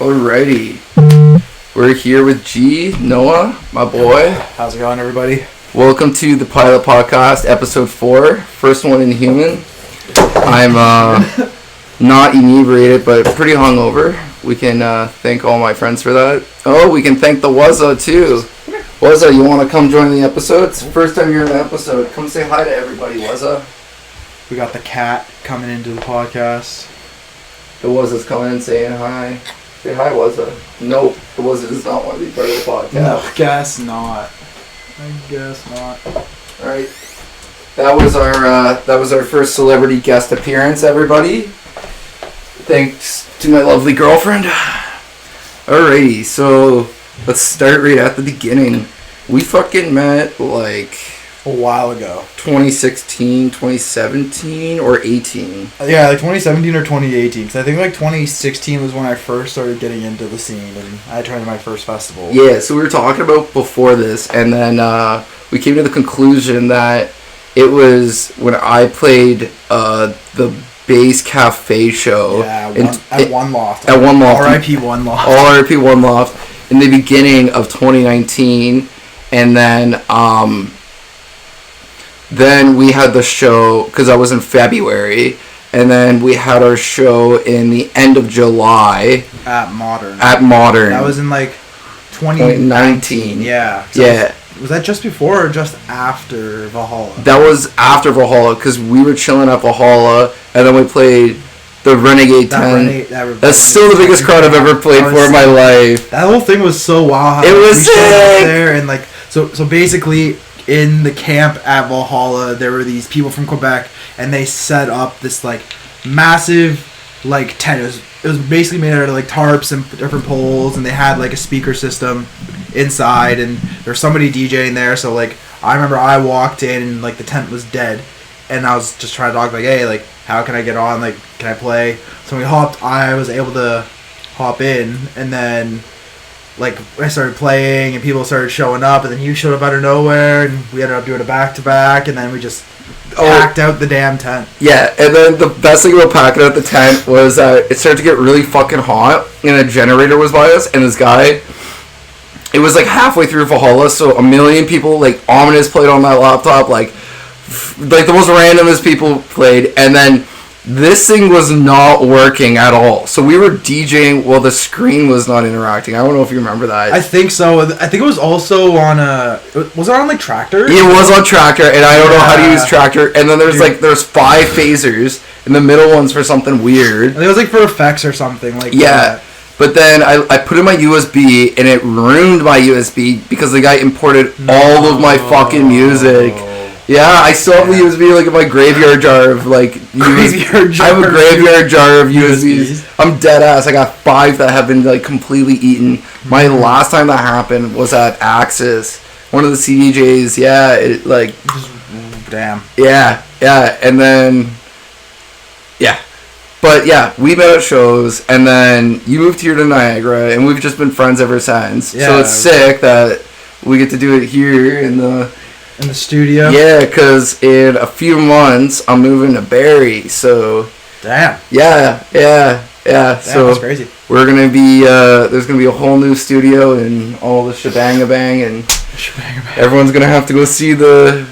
Alrighty. We're here with Noah, my boy. How's it going, everybody? Welcome to the Pilate Podcast, episode 4. First one in human. I'm not inebriated, but pretty hungover. We can thank all my friends for that. Oh, we can thank the Wuzza, too. Wuzza, you want to come join the episode? It's the first time you're in the episode. Come say hi to everybody, Wuzza. We got the cat coming into the podcast. The Wuzza's coming in saying hi. Say hi, Wuzza. Nope, the Wuzza does not want to be part of the podcast. No, guess not. I guess not. Alright. That was our first celebrity guest appearance, everybody. Thanks to my lovely girlfriend. Alrighty, so let's start right at the beginning. We fucking met like a while ago. 2016, 2017, or 18? Yeah, like 2017 or 2018. Because I think like 2016 was when I first started getting into the scene and I attended my first festival. Yeah, so we were talking about before this, and then we came to the conclusion that it was when I played the Bass Cafe show. Yeah, at One Loft. At One Loft. R.I.P. One Loft. R.I.P. One Loft in the beginning of 2019, and then we had the show, because that was in February, and then we had our show in the end of July. At Modern. That was in like 2019. Yeah. Yeah. Was that just before or just after Valhalla? That was after Valhalla, because we were chilling at Valhalla, and then we played the Renegade 10. That's still the biggest crowd I've ever played for in my life. That whole thing was so wild. It was sick! There and like, so basically, in the camp at Valhalla, there were these people from Quebec, and they set up this like massive like tent. It was basically made out of like tarps and different poles, and they had like a speaker system inside, and there's somebody DJing there. So like, I remember I walked in and like the tent was dead, and I was just trying to talk like, hey, like how can I get on? Like, can I play? So I was able to hop in, and then like I started playing and people started showing up, and then you showed up out of nowhere, and we ended up doing a back-to-back, and then we just packed out the damn tent. Yeah, and then the best thing about packing out the tent was it started to get really fucking hot, and a generator was by us, and this guy, it was like halfway through Valhalla, so a million people, like Ominous played on that laptop, like the most randomest people played, and then this thing was not working at all. So we were DJing while the screen was not interacting. I don't know if you remember that. I think so. I think it was also on was it on like Tractor? It was on Tractor, and I don't know how to use Tractor. And then there's 5 phasers, and the middle one's for something weird. I think it was like for effects or something like that. Yeah. But then I put in my USB, and it ruined my USB because the guy imported all of my fucking music. Yeah, I still have the USB like in my graveyard jar of like USB. I have a graveyard jar of USBs. I'm dead ass. I got 5 that have been like completely eaten. My last time that happened was at Axis. One of the CDJs. Yeah, it like. Damn. Yeah, and then. Yeah. But yeah, we met at shows, and then you moved here to Niagara, and we've just been friends ever since. Yeah. So it's sick that we get to do it here in the studio. Yeah, because in a few months I'm moving to Barrie, so damn. Yeah. Damn, so that's crazy. We're gonna be there's gonna be a whole new studio and all the shebang-a-bang, and everyone's gonna have to go see the.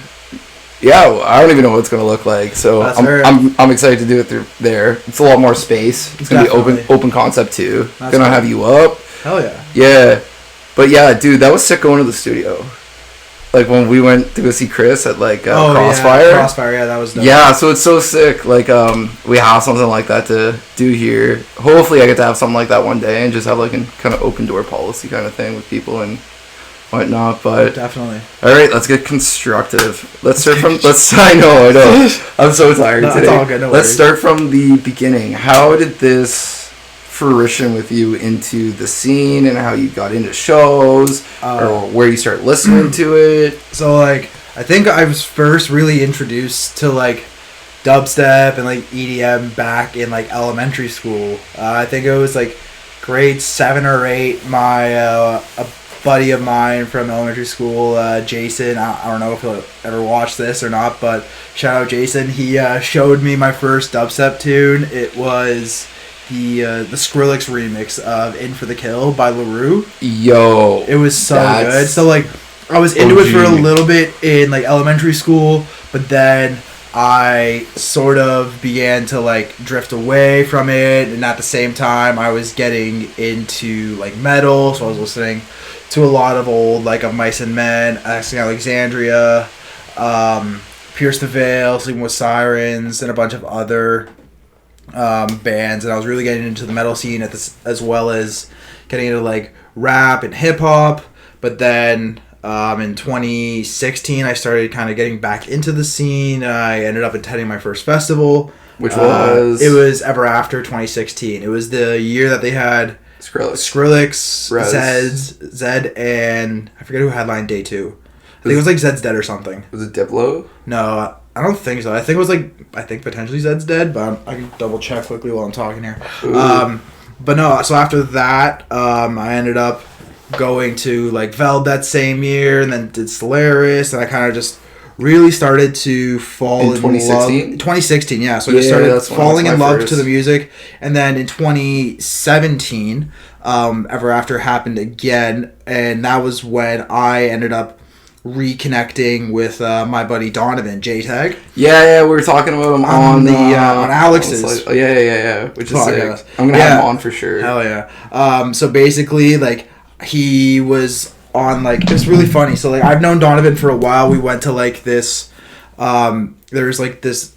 Yeah, I don't even know what it's gonna look like. So I'm excited to do it through there. It's a lot more space. It's gonna be open concept too. That's gonna have you up. Hell yeah. Yeah, but yeah, dude, that was sick going to the studio. Like when we went to go see Chris at like Crossfire. Yeah. Crossfire, yeah, that was dope. Yeah, so it's so sick. Like we have something like that to do here. Hopefully I get to have something like that one day and just have like a kind of open door policy kind of thing with people and whatnot. But definitely. All right, let's get constructive. Let's start from. I know. I'm so tired today. It's all good. No let's start from the beginning. How did this fruition with you into the scene, and how you got into shows, or where you start listening to it? So like, I think I was first really introduced to like dubstep and like EDM back in like elementary school. I think it was like grade 7 or 8. My a buddy of mine from elementary school, Jason, I don't know if he'll ever watch this or not, but shout out Jason. He showed me my first dubstep tune. It was the Skrillex remix of "In for the Kill" by LaRue. Yo, it was so good. So like, I was into it for a little bit in like elementary school, but then I sort of began to like drift away from it, and at the same time I was getting into like metal, so I was listening to a lot of old like Of Mice and Men, Asking Alexandria, Pierce the Veil, Sleeping with Sirens, and a bunch of other bands, and I was really getting into the metal scene as well as getting into like rap and hip hop. But then in 2016, I started kind of getting back into the scene. I ended up attending my first festival. Which was? It was Ever After 2016. It was the year that they had Skrillex, Zed, and I forget who headlined day 2. I think it was like Zed's Dead or something. Was it Diplo? No, I don't think so. I think it was potentially Zed's Dead, but I can double check quickly while I'm talking here. But no, so after that, I ended up going to like Veld that same year, and then did Solaris, and I kind of just really started to fall in 2016? Love. 2016, yeah. So I just started falling in love to the music, and then in 2017, Ever After happened again, and that was when I ended up reconnecting with my buddy Donovan J-Tag. Yeah, we were talking about him on Alex's. Yeah. Which is sick. I'm gonna have him on for sure. Hell yeah. So basically, like, he was on like, it's really funny. So like, I've known Donovan for a while. We went to like this. There's like this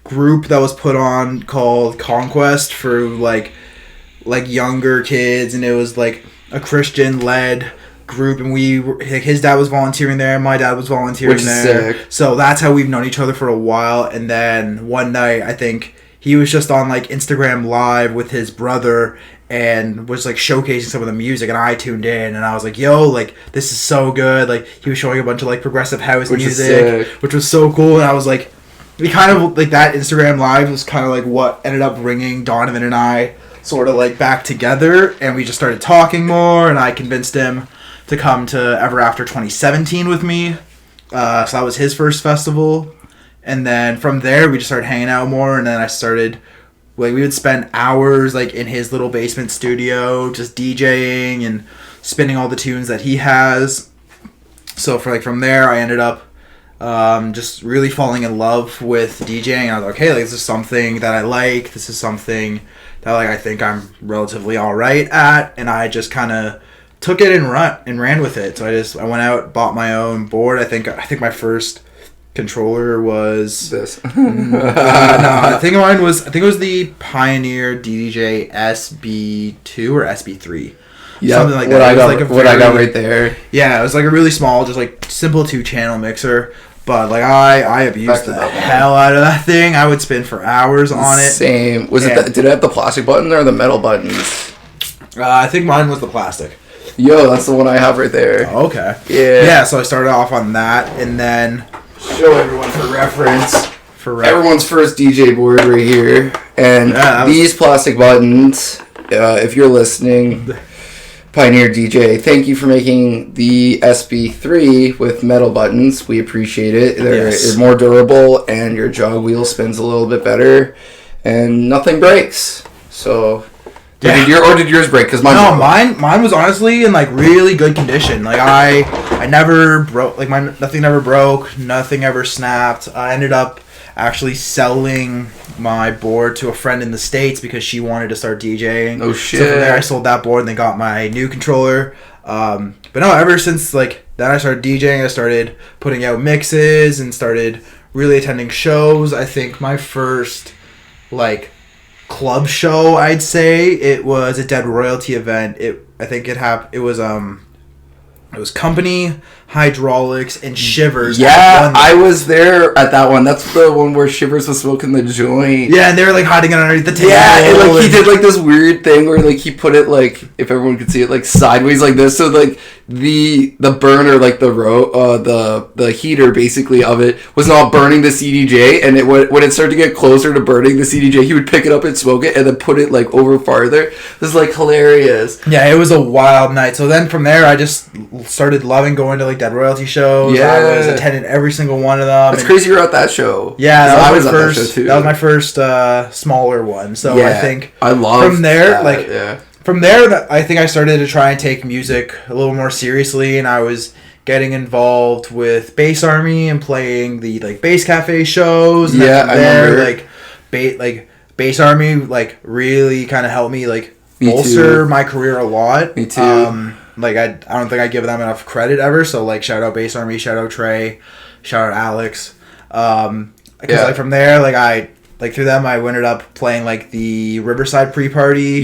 group that was put on called Conquest for like younger kids, and it was like a Christian led group, and his dad was volunteering there, my dad was volunteering there. Sick. So that's how we've known each other for a while. And then one night, I think he was just on like Instagram Live with his brother and was like showcasing some of the music, and I tuned in, and I was like, yo, like, this is so good. Like, he was showing a bunch of like progressive house music, which was so cool. And I was like, we kind of like, that Instagram Live was kind of like what ended up bringing Donovan and I sort of like back together, and we just started talking more, and I convinced him to come to Ever After 2017 with me. So that was his first festival. And then from there, we just started hanging out more, and then I started, like, we would spend hours, like, in his little basement studio, just DJing and spinning all the tunes that he has. So from there, I ended up just really falling in love with DJing. I was like, okay, like, this is something that I like. This is something that, like, I think I'm relatively all right at. And I just kind of took it and ran with it. So I went out, bought my own board. I think my first controller was this. No, I think it was the Pioneer DJ SB2 or SB3. Yeah, something like that. I got right there. Yeah, it was like a really small, just like simple 2-channel mixer. But like I abused the hell out of that thing. I would spin for hours on it. Same. Did it have the plastic button or the metal buttons? I think mine was the plastic. Yo, that's the one I have right there. Oh, okay. Yeah. Yeah, so I started off on that, and then show everyone for reference. Everyone's first DJ board right here. And these plastic buttons, if you're listening, Pioneer DJ, thank you for making the SB3 with metal buttons. We appreciate it. They're more durable, and your jog wheel spins a little bit better, and nothing breaks. So, did yours break? Because mine was honestly in like really good condition. Like I never broke. Like nothing never broke. Nothing ever snapped. I ended up actually selling my board to a friend in the States because she wanted to start DJing. Oh shit! So from there, I sold that board and then got my new controller. But no, ever since like that, I started DJing. I started putting out mixes and started really attending shows. I think my first like club show, I'd say it was a Dead Royalty event. It was Company, Hydraulics, and Shivers. Yeah, I was there at that one. That's the one where Shivers was smoking the joint. Yeah, and they were like hiding it underneath the table. Yeah, and like he did like this weird thing where like he put it like, if everyone could see it, like sideways like this, so like the burner, like the heater basically of it was not burning the CDJ, and when it started to get closer to burning the CDJ, he would pick it up and smoke it and then put it like over farther. It was like hilarious. Yeah, it was a wild night. So then from there, I just started loving going to like Dead Royalty shows. Yeah. I was attending every single one of them. It's crazy you're at that show. Yeah, that was my first. first. That was my first smaller one. So yeah, I think I love from there, that, yeah. From there, I think I started to try and take music a little more seriously, and I was getting involved with Bass Army and playing the like Bass Cafe shows. And yeah, from there, like Bass Army like really kind of helped me like bolster my career a lot. Me too. Like I don't think I give them enough credit ever. So like shout out Bass Army, shout out Trey, shout out Alex. Because like from there, like through them, I ended up playing like the Riverside pre-party,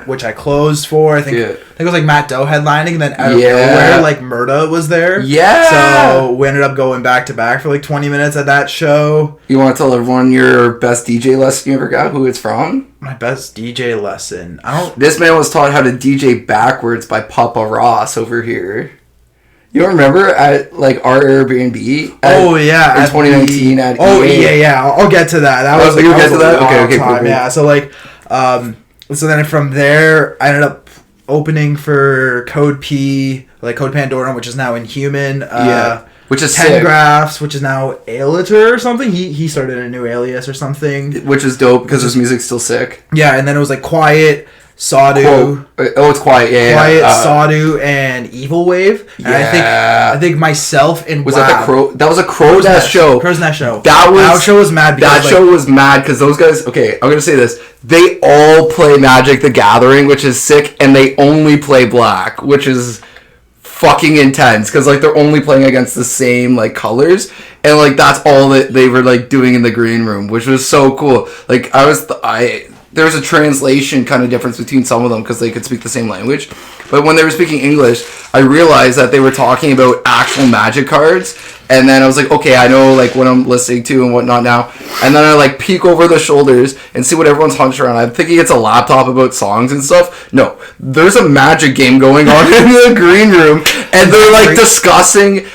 which I closed for. I think it was like Matt Doe headlining, and then out of nowhere, like Murda was there. Yeah. So we ended up going back to back for like 20 minutes at that show. You want to tell everyone your best DJ lesson you ever got? Who it's from? My best DJ lesson. This man was taught how to DJ backwards by Papa Ross over here. You don't remember at like our Airbnb? In 2019 at EA? Yeah. I'll get to that. You'll get to that? Okay, cool. Yeah. So like, so then from there, I ended up opening for Code P, like Code Pandora, which is now Inhuman. Which is 10 sick. Graphs, which is now Aliter or something. He started a new alias or something. Which is dope because his music's still sick. Yeah, and then it was like Quiet, Sawdu. Oh, it's Quiet. Yeah. Quiet, Sawdu, and Evil Wave. And I think myself and was that the Crow? That was a Crow's Nest show. Crow's Nest show. That show was mad. That show was mad because those guys. Okay, I'm gonna say this. They all play Magic the Gathering, which is sick, and they only play Black, which is fucking intense because like they're only playing against the same like colors, and like that's all that they were like doing in the green room, which was so cool. Like there's a translation kind of difference between some of them because they could speak the same language, but when they were speaking English, I realized that they were talking about actual Magic cards, and then I was like, okay, I know like what I'm listening to and whatnot now, and then I like peek over the shoulders and see what everyone's hunched around. I'm thinking it's a laptop about songs and stuff. No, there's a Magic game going on in the green room, and they're like discussing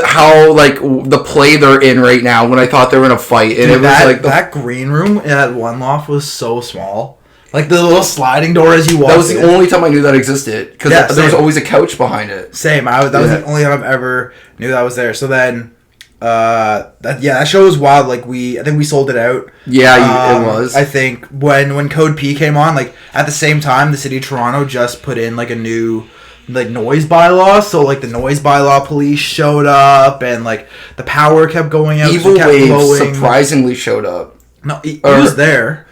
how like the play they're in right now when I thought they were in a fight, and dude, it was like that green room at One Loft was so small. Like the little sliding door as you walk. That was the only time I knew that existed because there was always a couch behind it. Same. That was the only time I ever knew that was there. So then, that show was wild. Like I think we sold it out. Yeah, it was. I think when Code P came on, like at the same time, the city of Toronto just put in like a new like noise bylaw, so like the noise bylaw police showed up, and like the power kept going out. Evil Wave surprisingly showed up. No, he was there.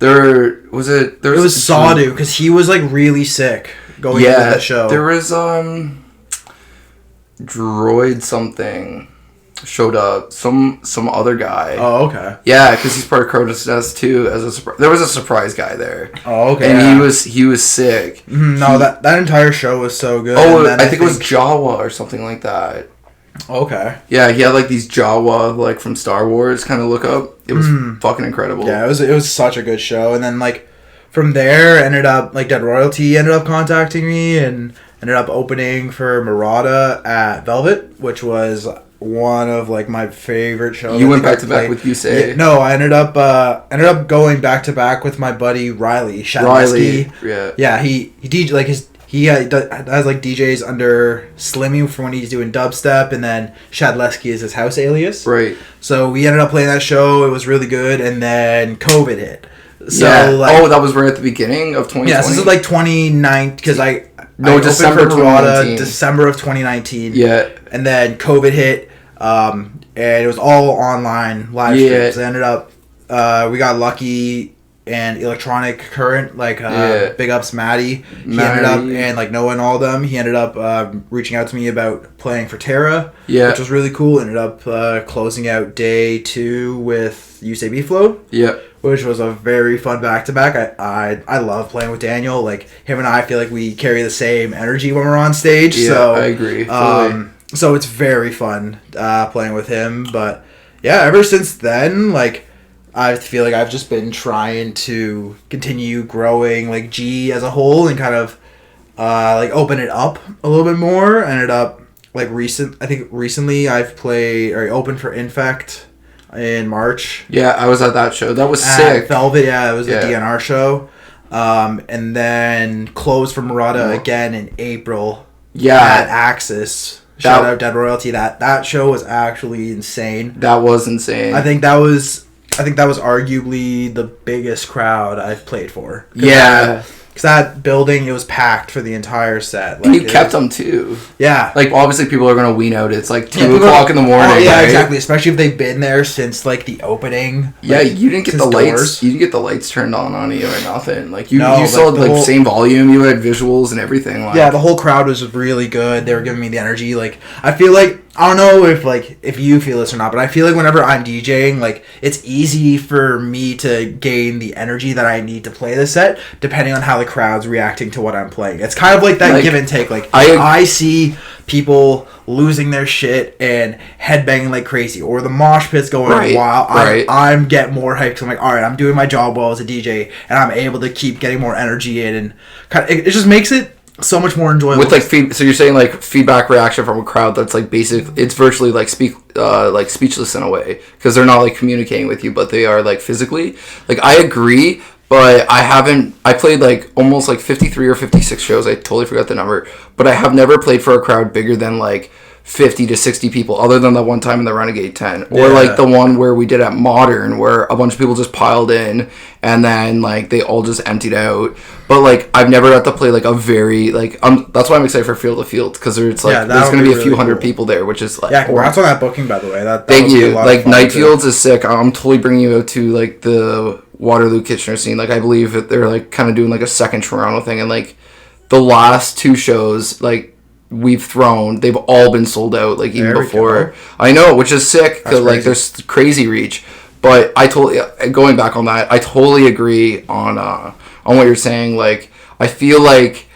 It was Sawdu because he was like really sick going into that show. There was Droid something showed up, some other guy. Oh, okay. Yeah, because he's part of Crow's Nest too. There was a surprise guy there. Oh, okay. And he was sick. No, that entire show was so good. Oh, I think it was Jawa or something like that. Okay. Yeah, he had like these Jawa like from Star Wars kind of look up. It was fucking incredible. Yeah, it was such a good show. And then like from there, ended up like Dead Royalty ended up contacting me and ended up opening for Murata at Velvet, which was one of like my favorite shows. You went back to back with Yusei? Yeah, no, I ended up going back to back with my buddy Riley Shadleski. Yeah, he DJ like he has like DJs under Slimmy for when he's doing dubstep, and then Shadleski is his house alias. Right. So we ended up playing that show. It was really good, and then COVID hit. So that was right at the beginning of 2020. Yeah, so this is like 2019 because December 2019. December of 2019. Yeah, and then COVID hit. And it was all online live streams. I ended up, we got lucky, and Electronic Current, big ups Maddie. He ended up, and like knowing all of them, he ended up reaching out to me about playing for Terra, which was really cool. Ended up closing out day 2 with UCB Flow, which was a very fun back-to-back. I love playing with Daniel. Like him and I feel like we carry the same energy when we're on stage. Yeah, so I agree. So it's very fun playing with him. But yeah, ever since then, like I feel like I've just been trying to continue growing like G as a whole and kind of like open it up a little bit more. Ended up like recently I've played or opened for Infect in March. Yeah, I was at that show. That was at sick. Velvet, it was a DNR show. And then closed for Murata again in April. Yeah. At Axis. Shout out Dead Royalty. That show was actually insane. That was insane. I think that was arguably the biggest crowd I've played for. Yeah. Because that building, it was packed for the entire set. Like, and you kept them too. Yeah. Like, obviously people are going to wean out. It's like 2 o'clock in the morning. Oh, yeah, right? exactly. Especially if they've been there since, like, the opening. Yeah, like, you didn't get the lights. Doors. You didn't get the lights turned on you or nothing. Like, you No, saw, the like, whole, same volume. You had visuals and everything. Like. Yeah, the whole crowd was really good. They were giving me the energy. Like, I feel like, I don't know if you feel this or not, but I feel like whenever I'm DJing, like, it's easy for me to gain the energy that I need to play the set, depending on how the crowd's reacting to what I'm playing. It's kind of like that, like, give and take. Like, I see people losing their shit and headbanging like crazy, or the mosh pit's going wild. I'm getting more hyped because I'm like, all right, I'm doing my job well as a DJ, and I'm able to keep getting more energy in, and it just makes it so much more enjoyable. With like so you're saying like feedback reaction from a crowd that's like it's virtually like speechless in a way, because they're not like communicating with you, but they are like physically. Like, I agree, but I played like almost like 53 or 56 shows. I totally forgot the number, but I have never played for a crowd bigger than like 50 to 60 people, other than the one time in the Renegade 10, or like the one where we did at Modern, where a bunch of people just piled in and then like they all just emptied out. But like, I've never got to play like a very like that's why I'm excited for Field to Field, because there's like there's gonna be a few hundred people there, which is like, congrats on that booking, by the way. That thank you. Like, Night Fields is sick. I'm totally bringing you out to like the Waterloo Kitchener scene. Like, I believe that they're like kind of doing like a second Toronto thing, and like the last 2 shows like we've thrown, they've all been sold out, like, even before. I know, which is sick, because like there's crazy reach. But going back on that, I totally agree on what you're saying. Like, I feel like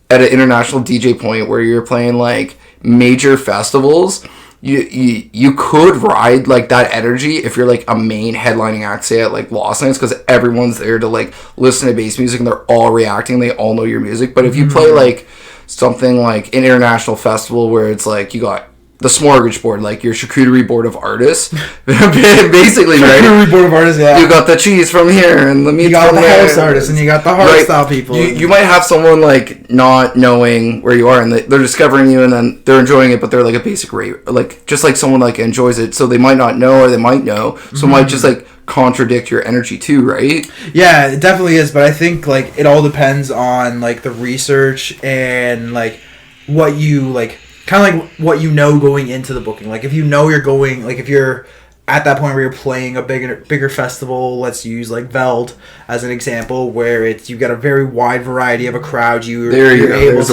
at an international DJ point where you're playing like major festivals, you could ride like that energy if you're like a main headlining act, say at like Lost Nights, because everyone's there to like listen to bass music and they're all reacting, they all know your music. But if you play like something like an international festival where it's like you got the smorgasbord, like your charcuterie board of artists, basically, right? Charcuterie board of artists, yeah. You got the cheese from here, and the meat. You got from the there. house artists, and you got the hardstyle people. You might have someone like not knowing where you are, and they're discovering you, and then they're enjoying it, but they're like a basic rate, like just like someone like enjoys it, so they might not know, or they might know, so it might just like contradict your energy too, right? Yeah, it definitely is, but I think like it all depends on like the research and like what you like, kind of like what you know going into the booking. Like, if you know you're going, like if you're at that point where you're playing a bigger festival, let's use like Veld as an example, where you got a very wide variety of a crowd. You're able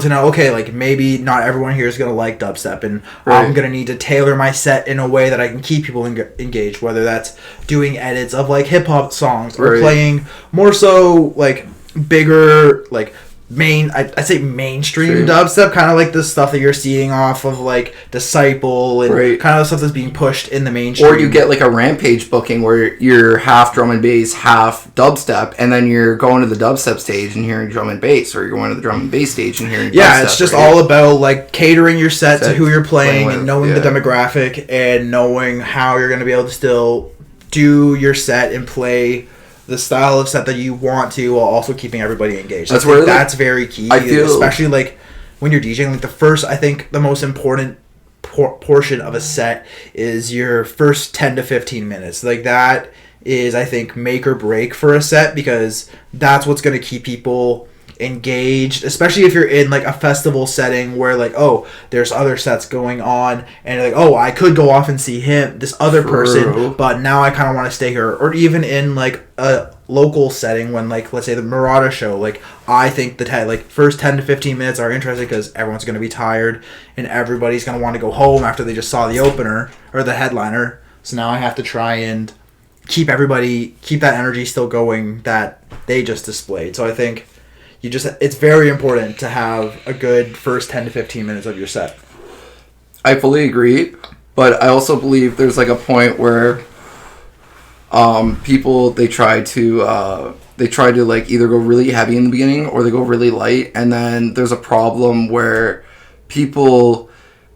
to know, okay, like maybe not everyone here is gonna like dubstep, and I'm gonna need to tailor my set in a way that I can keep people engaged. Whether that's doing edits of like hip hop songs, or playing more so like bigger like I'd say mainstream dubstep, kind of like the stuff that you're seeing off of like Disciple, and kind of the stuff that's being pushed in the mainstream. Or you get like a Rampage booking where you're half drum and bass, half dubstep, and then you're going to the dubstep stage and hearing drum and bass, or you're going to the drum and bass stage and hearing dubstep. It's just all about like catering your set to who you're playing and knowing the demographic and knowing how you're going to be able to still do your set and play the style of set that you want to, while also keeping everybody engaged. That's very key. I feel, especially like when you're DJing. Like I think the most important portion of a set is your first 10 to 15 minutes. Like, that is, I think, make or break for a set, because that's what's going to keep people engaged, especially if you're in like a festival setting where like, oh, there's other sets going on, and like, oh, I could go off and see this other person, but now I kind of want to stay here. Or even in like a local setting, when like, let's say the Murata show, like I think the first 10 to 15 minutes are interesting because everyone's going to be tired and everybody's going to want to go home after they just saw the opener or the headliner. So now I have to try and keep that energy still going that they just displayed. So I think it's very important to have a good first 10 to 15 minutes of your set. I fully agree, but I also believe there's like a point where people, they try to they try to like either go really heavy in the beginning or they go really light, and then there's a problem where people,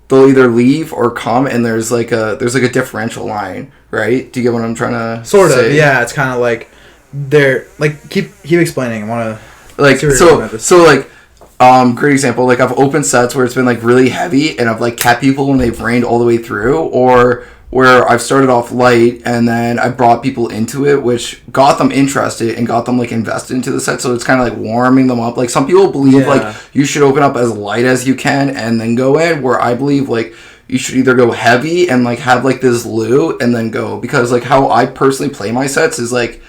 they'll either leave or come, and there's like a differential line, right? Do you get what I'm trying to sort say? of, yeah. It's kind of like they're like keep explaining. I want to like great example, like I've opened sets where it's been like really heavy and I've like kept people and they've rained all the way through, or where I've started off light and then I brought people into it, which got them interested and got them like invested into the set. So it's kind of like warming them up. Like some people believe like you should open up as light as you can and then go in, where I believe like you should either go heavy and like have like this loop and then go, because like how I personally play my sets is like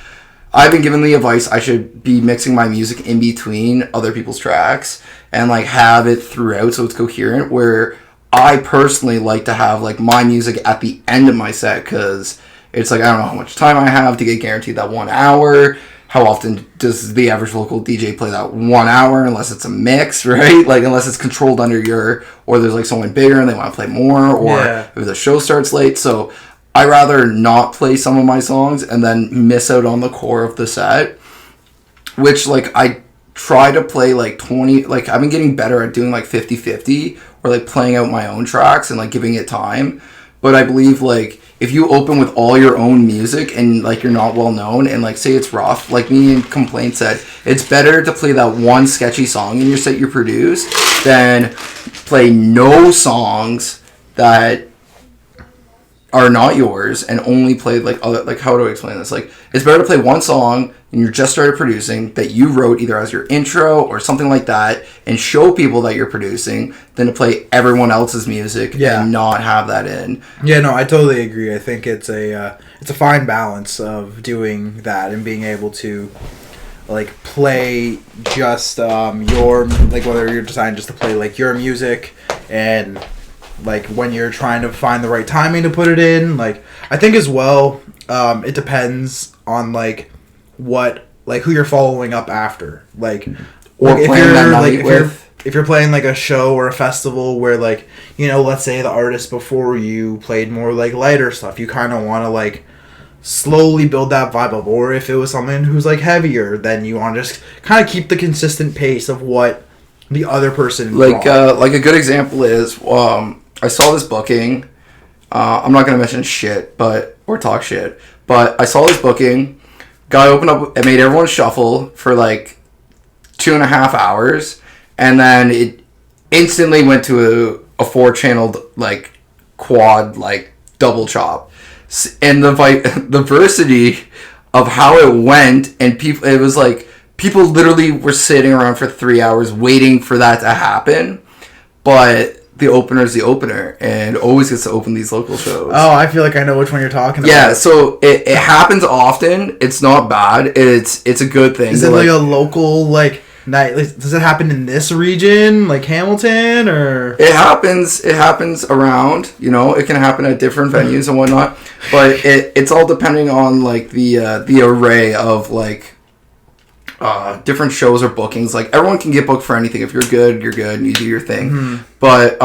I've been given the advice I should be mixing my music in between other people's tracks and like have it throughout so it's coherent, where I personally like to have like my music at the end of my set, because it's like I don't know how much time I have to get guaranteed that 1 hour. How often does the average local DJ play that 1 hour, unless it's a mix, right? Like unless it's controlled under your, or there's like someone bigger and they want to play more, or if the show starts late. So I rather not play some of my songs and then miss out on the core of the set, which like I try to play like 20, like I've been getting better at doing like 50-50, or like playing out my own tracks and like giving it time. But I believe like if you open with all your own music and like you're not well known and like say it's rough, like me and Complaint said, it's better to play that one sketchy song in your set you produce than play no songs that are not yours and only play like other, like how do I explain this? Like it's better to play one song and you just started producing that you wrote either as your intro or something like that and show people that you're producing than to play everyone else's music and not have that in. Yeah, no, I totally agree. I think it's a fine balance of doing that and being able to like play just your, like whether you're deciding just to play like your music and like when you're trying to find the right timing to put it in. Like I think as well it depends on like what, like who you're following up after, like or like playing that night if you're playing like a show or a festival where like, you know, let's say the artist before you played more like lighter stuff, you kind of want to like slowly build that vibe up, or if it was someone who's like heavier, then you want to just kind of keep the consistent pace of what the other person like a good example is I saw this booking. I'm not gonna mention shit, or talk shit, but I saw this booking. Guy opened up and made everyone shuffle for like 2.5 hours, and then it instantly went to a 4-channeled like quad like double chop, and the diversity of how it went, and people, it was like people literally were sitting around for 3 hours waiting for that to happen, but the opener is the opener and always gets to open these local shows. Oh, I feel like I know which one you're talking about. Yeah, so it happens often. It's not bad. It's a good thing. Is it like a local like night? Like, does it happen in this region, like Hamilton, or? It happens around. You know, it can happen at different venues and whatnot. But it's all depending on like the array of like different shows or bookings. Like everyone can get booked for anything. If you're good, and you do your thing. Mm-hmm. But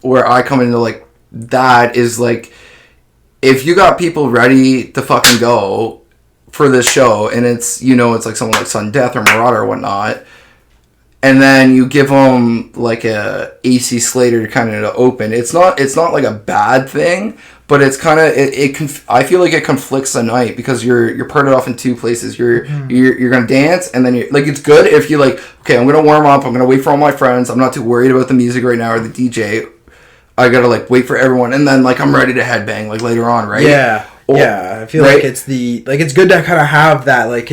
where I come into like that is like if you got people ready to fucking go for this show, and it's, you know, it's like someone like Sudden Death or Marauder or whatnot, and then you give them like a AC Slater kind of to open. It's not like a bad thing, but it's kind of I feel like it conflicts the night because you're parted off in two places. You're gonna dance, and then you're like, it's good if you like, okay, I'm gonna warm up, I'm gonna wait for all my friends, I'm not too worried about the music right now or the DJ. I gotta like wait for everyone, and then like I'm ready to headbang like later on, right? Yeah. Yeah, I feel like it's it's good to kind of have that like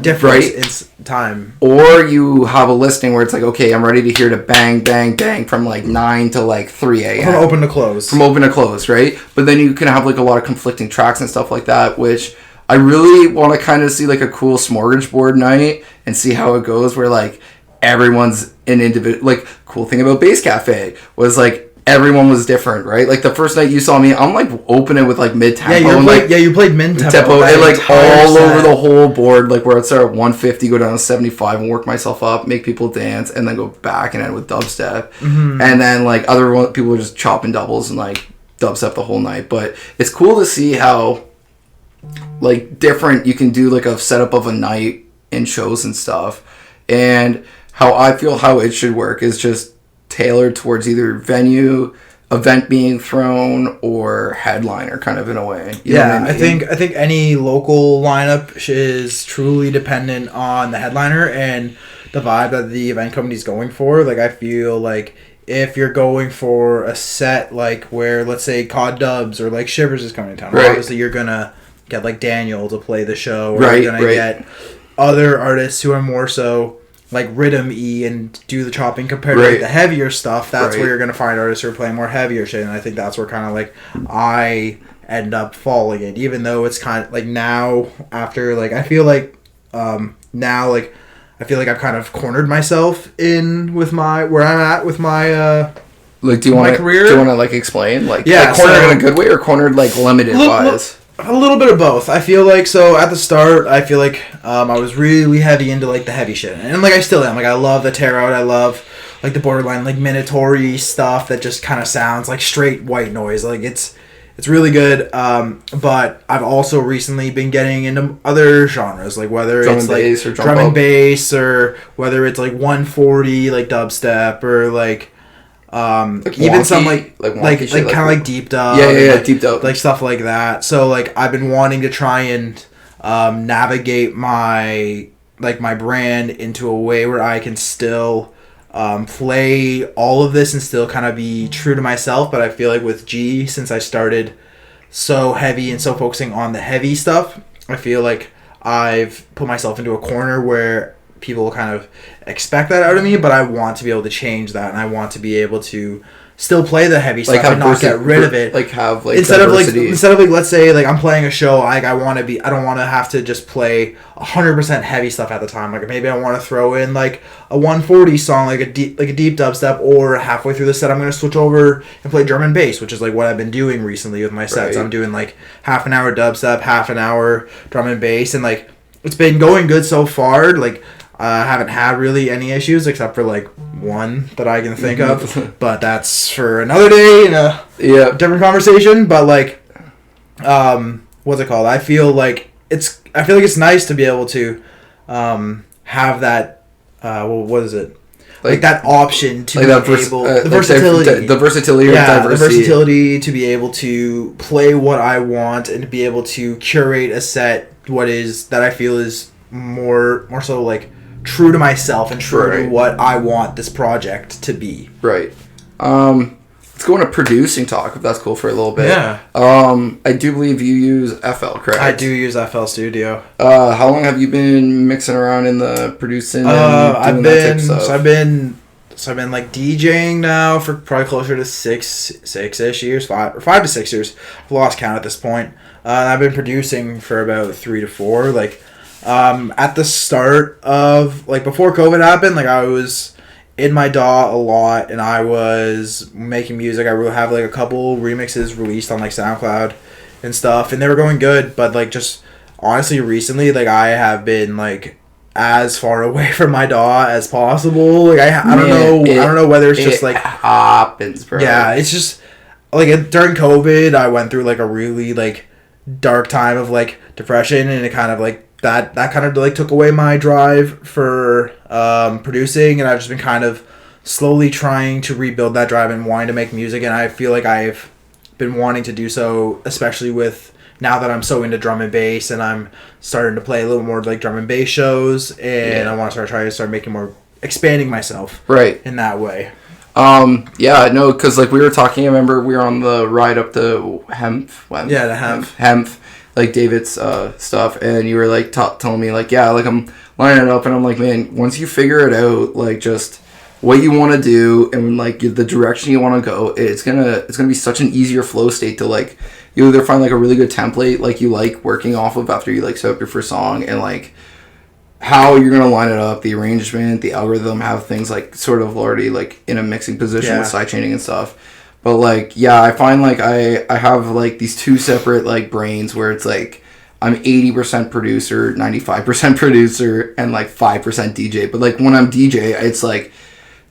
difference in time. Or you have a listing where it's like, okay, I'm ready to hear to bang, bang, bang from like 9 to like 3 a.m. From open to close. From open to close, right? But then you can have like a lot of conflicting tracks and stuff like that, which I really want to kind of see like a cool smorgasbord night and see how it goes, where like everyone's an individual. Like, cool thing about Bass Cafe was like, everyone was different, right? Like the first night you saw me, I'm like opening with like mid tempo. You played mid tempo. And like all over the whole board, like where I'd start at 150, go down to 75, and work myself up, make people dance, and then go back and end with dubstep. Mm-hmm. And then like other people were just chopping doubles and like dubstep the whole night. But it's cool to see how like different. You can do like a setup of a night in shows and stuff, and how I feel how it should work is just tailored towards either venue, event being thrown, or headliner, kind of in a way. You know what I mean? I think any local lineup is truly dependent on the headliner and the vibe that the event company's going for. Like, I feel like if you're going for a set like where, let's say, COD Dubs or like Shivers is coming to town, right. Obviously you're gonna get like Daniel to play the show, or you're gonna get other artists who are more so like rhythm-y and do the chopping compared to like the heavier stuff. That's where you're gonna find artists who are playing more heavier shit, and I think that's where kind of like I end up falling in, even though it's kind of like now after like I feel like now like I feel like I've kind of cornered myself in with my where I'm at with my like do you want career. Do you want to like explain like like cornered in a good way or cornered like limited wise? A little bit of both. I feel like, so at the start, I feel like I was really heavy into like the heavy shit, and like I still am. Like I love the tear out. I love like the borderline like Minotaur-y stuff that just kind of sounds like straight white noise. Like it's really good. But I've also recently been getting into other genres, like whether it's like drum and bass, or whether it's like 140 like dubstep, or like even some like kind of like deep dub, deep dub, like stuff like that. So like I've been wanting to try and navigate my brand into a way where I can still play all of this and still kind of be true to myself. But I feel like with G, since I started so heavy and so focusing on the heavy stuff, I feel like I've put myself into a corner where people kind of expect that out of me, but I want to be able to change that, and I want to be able to still play the heavy stuff and not get rid of it. Like have like instead of like let's say like I'm playing a show, like I don't want to have to just play 100% heavy stuff at the time. Like maybe I want to throw in like a 140 song, like a deep dubstep, or halfway through the set I'm going to switch over and play drum and bass, which is like what I've been doing recently with my sets. I'm doing like half an hour dubstep, half an hour drum and bass, and like it's been going good so far. Like I haven't had really any issues except for like one that I can think of, but that's for another day in a different conversation. But like, what's it called? I feel like it's nice to be able to have that. What is it? Like that option to like be able the versatility, the versatility to be able to play what I want and to be able to curate a set. That I feel is more so like true to myself and true to what I want this project to be. Right. Let's go into producing talk, if that's cool, for a little bit. Yeah. I do believe you use FL, correct? I do use FL Studio. How long have you been mixing around in the producing? I've been like DJing now for probably closer to 6-ish years, 5 to 6 years. I've lost count at this point. And I've been producing for about 3 to 4. Like, at the start of, like, before COVID happened, like, I was in my DAW a lot, and I was making music. I really have, like, a couple remixes released on, like, SoundCloud and stuff, and they were going good, but, like, just honestly recently, like, I have been, like, as far away from my DAW as possible. Like, I don't know whether it's just, like... It happens, bro. Yeah, it's just, like, during COVID, I went through, like, a really, like, dark time of like depression, and it kind of like that kind of like took away my drive for producing, and I've just been kind of slowly trying to rebuild that drive and wanting to make music, and I feel like I've been wanting to do so, especially with now that I'm so into drum and bass, and I'm starting to play a little more like drum and bass shows, and I want to start making more, expanding myself in that way. Because like we were talking, I remember we were on the ride up to Hemph, like David's stuff, and you were like telling me like, like I'm lining it up, and I'm like, man, once you figure it out, like just what you want to do and like the direction you want to go, it's gonna be such an easier flow state to like you either find like a really good template like you like working off of after you like set up your first song, and like how you're going to line it up, the arrangement, the algorithm, have things like sort of already like in a mixing position with sidechaining and stuff. But like, I find like I have like these two separate like brains where it's like I'm 80% producer, 95% producer, and like 5% DJ. But like when I'm DJ, it's like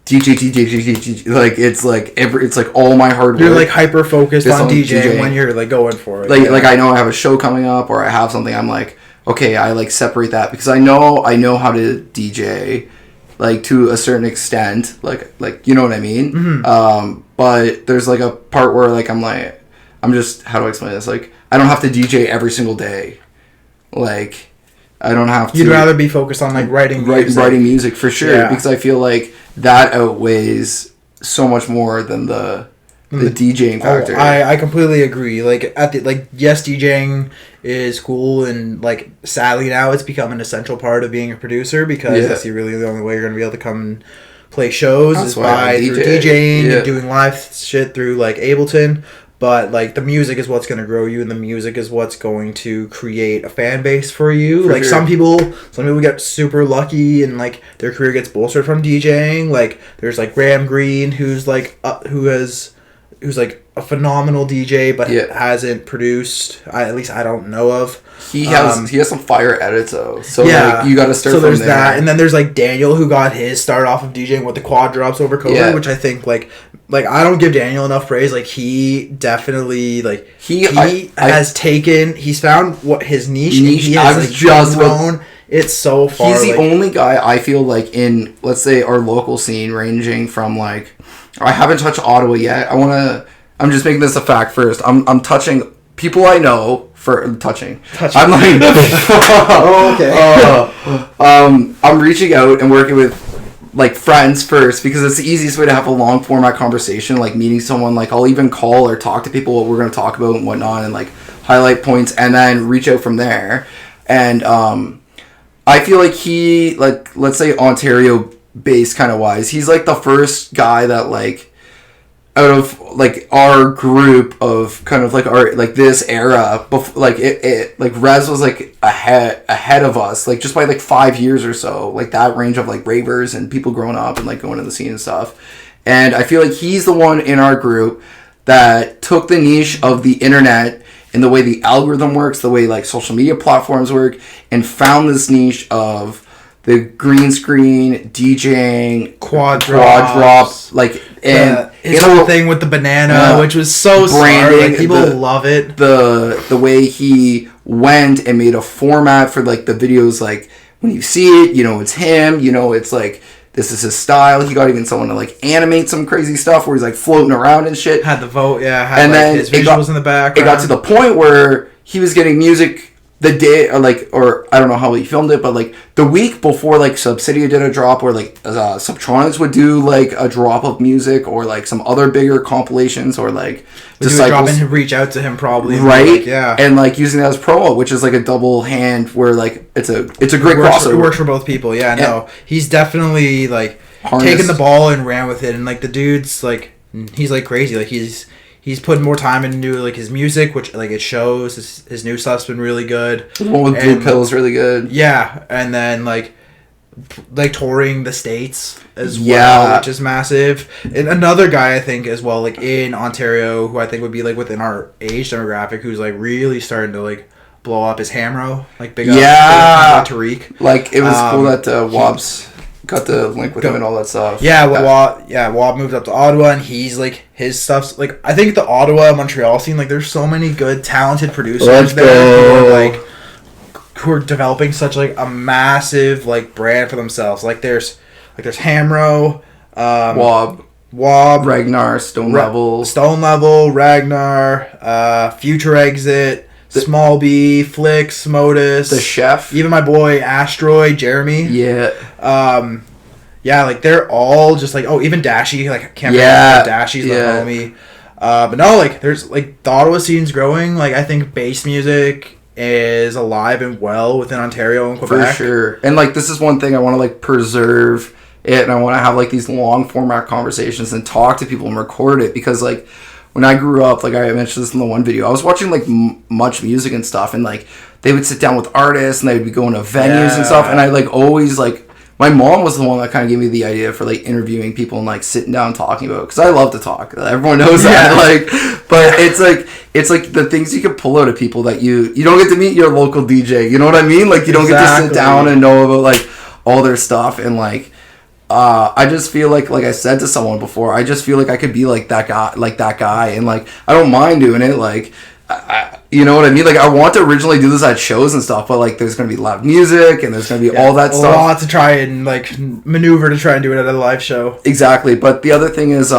DJ. Like it's like it's like all my hard work. You're like hyper focused on DJing when you're like going for it. Like I know I have a show coming up or I have something. I'm like, okay, I like separate that because I know how to DJ, like to a certain extent. Like you know what I mean. Mm-hmm. But there's like a part where like I'm just, how do I explain this? Like I don't have to DJ every single day. Like I don't have to. You'd rather be focused on like writing music for sure because I feel like that outweighs so much more than the DJing factor. I completely agree. Like yes, DJing is cool and like sadly now it's become an essential part of being a producer because that's really the only way you're gonna be able to come and play shows is by through DJing and doing live shit through like Ableton. But, like, the music is what's going to grow you, and the music is what's going to create a fan base for you. For like, sure. Some people get super lucky, and, like, their career gets bolstered from DJing. Like, there's, like, Graham Greene, who's, like, who's, like, a phenomenal DJ, but hasn't produced, at least I don't know of. He has some fire edits, though. So, like, you got to start from there. So, there's that, and then there's, like, Daniel, who got his start off of DJing with the quad drops over COVID, which I think, like, I don't give Daniel enough praise. Like, he definitely, like, he's found what his niche. And he has, grown it so far. He's the only guy I feel like in, let's say, our local scene, ranging from, like, I haven't touched Ottawa yet. I'm just making this a fact first. I'm touching people I know for touching. I'm like, I'm reaching out and working with, like, friends first because it's the easiest way to have a long format conversation, like meeting someone. Like, I'll even call or talk to people what we're going to talk about and whatnot and like highlight points and then reach out from there. And I feel like he, like, let's say Ontario based kind of wise, he's like the first guy that, like, out of like our group of kind of like our like this era, like it like Rez was like ahead of us, like just by like 5 years or so, like that range of like ravers and people growing up and like going to the scene and stuff. And I feel like he's the one in our group that took the niche of the internet and the way the algorithm works, the way like social media platforms work, and found this niche of the green screen DJing, quad drop, like, and his whole thing with the banana, which was so branding. Smart. Like, people love it. The way he went and made a format for like the videos, like when you see it, you know it's him. You know it's like this is his style. He got even someone to like animate some crazy stuff where he's like floating around and shit. Had the vote, had and like then his visuals in the background. It got to the point where he was getting music the day, or I don't know how he filmed it, but like the week before, like Subsidia did a drop, or like Subtronics would do like a drop of music, or like some other bigger compilations, or like Disciples and reach out to him probably, right? Like, and like using that as promo, which is like a double hand, where like it's a great crossover. It works for both people. Yeah, no, he's definitely like taken the ball and ran with it, and like the dude's like he's like crazy, like He's put more time into like his music, which like it shows. His new stuff's been really good. The one with Blue Pill is really good. Yeah, and then like touring the States as well, which is massive. And another guy I think as well, like in Ontario, who I think would be like within our age demographic, who's like really starting to like blow up, is Hamro. Like big up Tariq. Like it was cool that Wobbs got the link with him and all that stuff. Wob moved up to Ottawa, and he's like his stuff's like I think the Ottawa Montreal scene, like there's so many good talented producers there who are developing such like a massive like brand for themselves. Like there's Hamro, Wob, Ragnar, Stone Level, Ragnar, Future Exit, Small B, Flix, Modus, the Chef, even my boy Asteroid, Jeremy. Like they're all just like even Dashy, like I can't remember Dashy's the homie. But no, like there's like the Ottawa scene's growing. Like I think bass music is alive and well within Ontario and Quebec. For sure. And like this is one thing I want to like preserve it, and I want to have like these long format conversations and talk to people and record it, because like when I grew up, like I mentioned this in the one video, I was watching like Much Music and stuff, and like they would sit down with artists and they would be going to venues and stuff, and I like always like my mom was the one that kind of gave me the idea for like interviewing people and like sitting down and talking about it, because I love to talk. Everyone knows that. Like, but it's like the things you can pull out of people that you don't get to meet your local DJ. You know what I mean? Like you don't get to sit down and know about like all their stuff, and like I just feel like I said to someone before, I just feel like I could be like that guy, and like I don't mind doing it. Like, you know what I mean? Like, I want to originally do this at shows and stuff, but like, there's gonna be loud music and there's gonna be all that stuff. A lot to try and like maneuver to try and do it at a live show. Exactly, but the other thing is,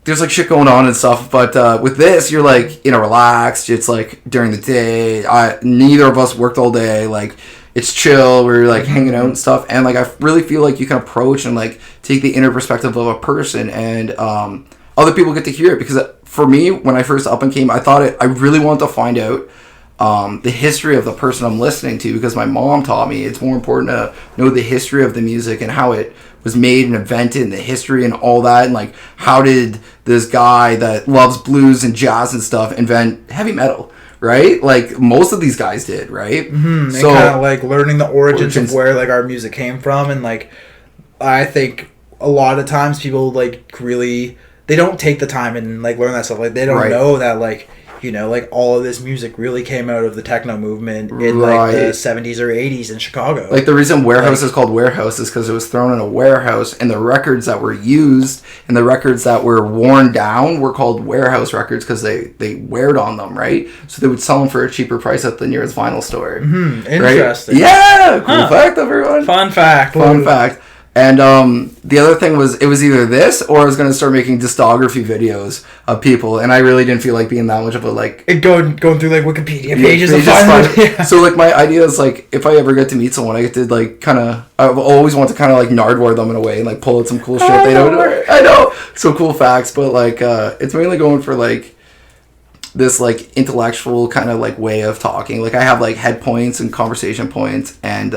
there's like shit going on and stuff. But with this, you're like, you know, relaxed. It's like during the day. Neither of us worked all day. Like, it's chill. We're like hanging out and stuff, and like I really feel like you can approach and like take the inner perspective of a person, and other people get to hear it. Because for me, when I first up and came, I really wanted to find out the history of the person I'm listening to, because my mom taught me it's more important to know the history of the music and how it was made and invented and the history and all that, and like how did this guy that loves blues and jazz and stuff invent heavy metal. Right? Like, most of these guys did, right? Mm-hmm. So, and kind of, like, learning the origins of where, like, our music came from. And, like, I think a lot of times people, like, really... They don't take the time and, like, learn that stuff. Like, they don't know that, like... You know, like, all of this music really came out of the techno movement in, like, the 70s or 80s in Chicago. Like, the reason Warehouse is called Warehouse is because it was thrown in a warehouse, and the records that were used and the records that were worn down were called warehouse records because they weared on them, right? So they would sell them for a cheaper price at the nearest vinyl store. Mm-hmm. Interesting. Right? Yeah! Cool fact, everyone. Fun fact. Fun fact. And the other thing was, it was either this or I was going to start making discography videos of people, and I really didn't feel like being that much of a, like... Going through, like, Wikipedia pages and finding... Yeah. So, like, my idea is, like, if I ever get to meet someone, I get to, like, kind of... I've always wanted to kind of, like, Nardwar them in a way and, like, pull out some cool shit they don't know. I know! So cool facts, but, like, it's mainly going for, like, this, like, intellectual kind of, like, way of talking. Like, I have, like, head points and conversation points and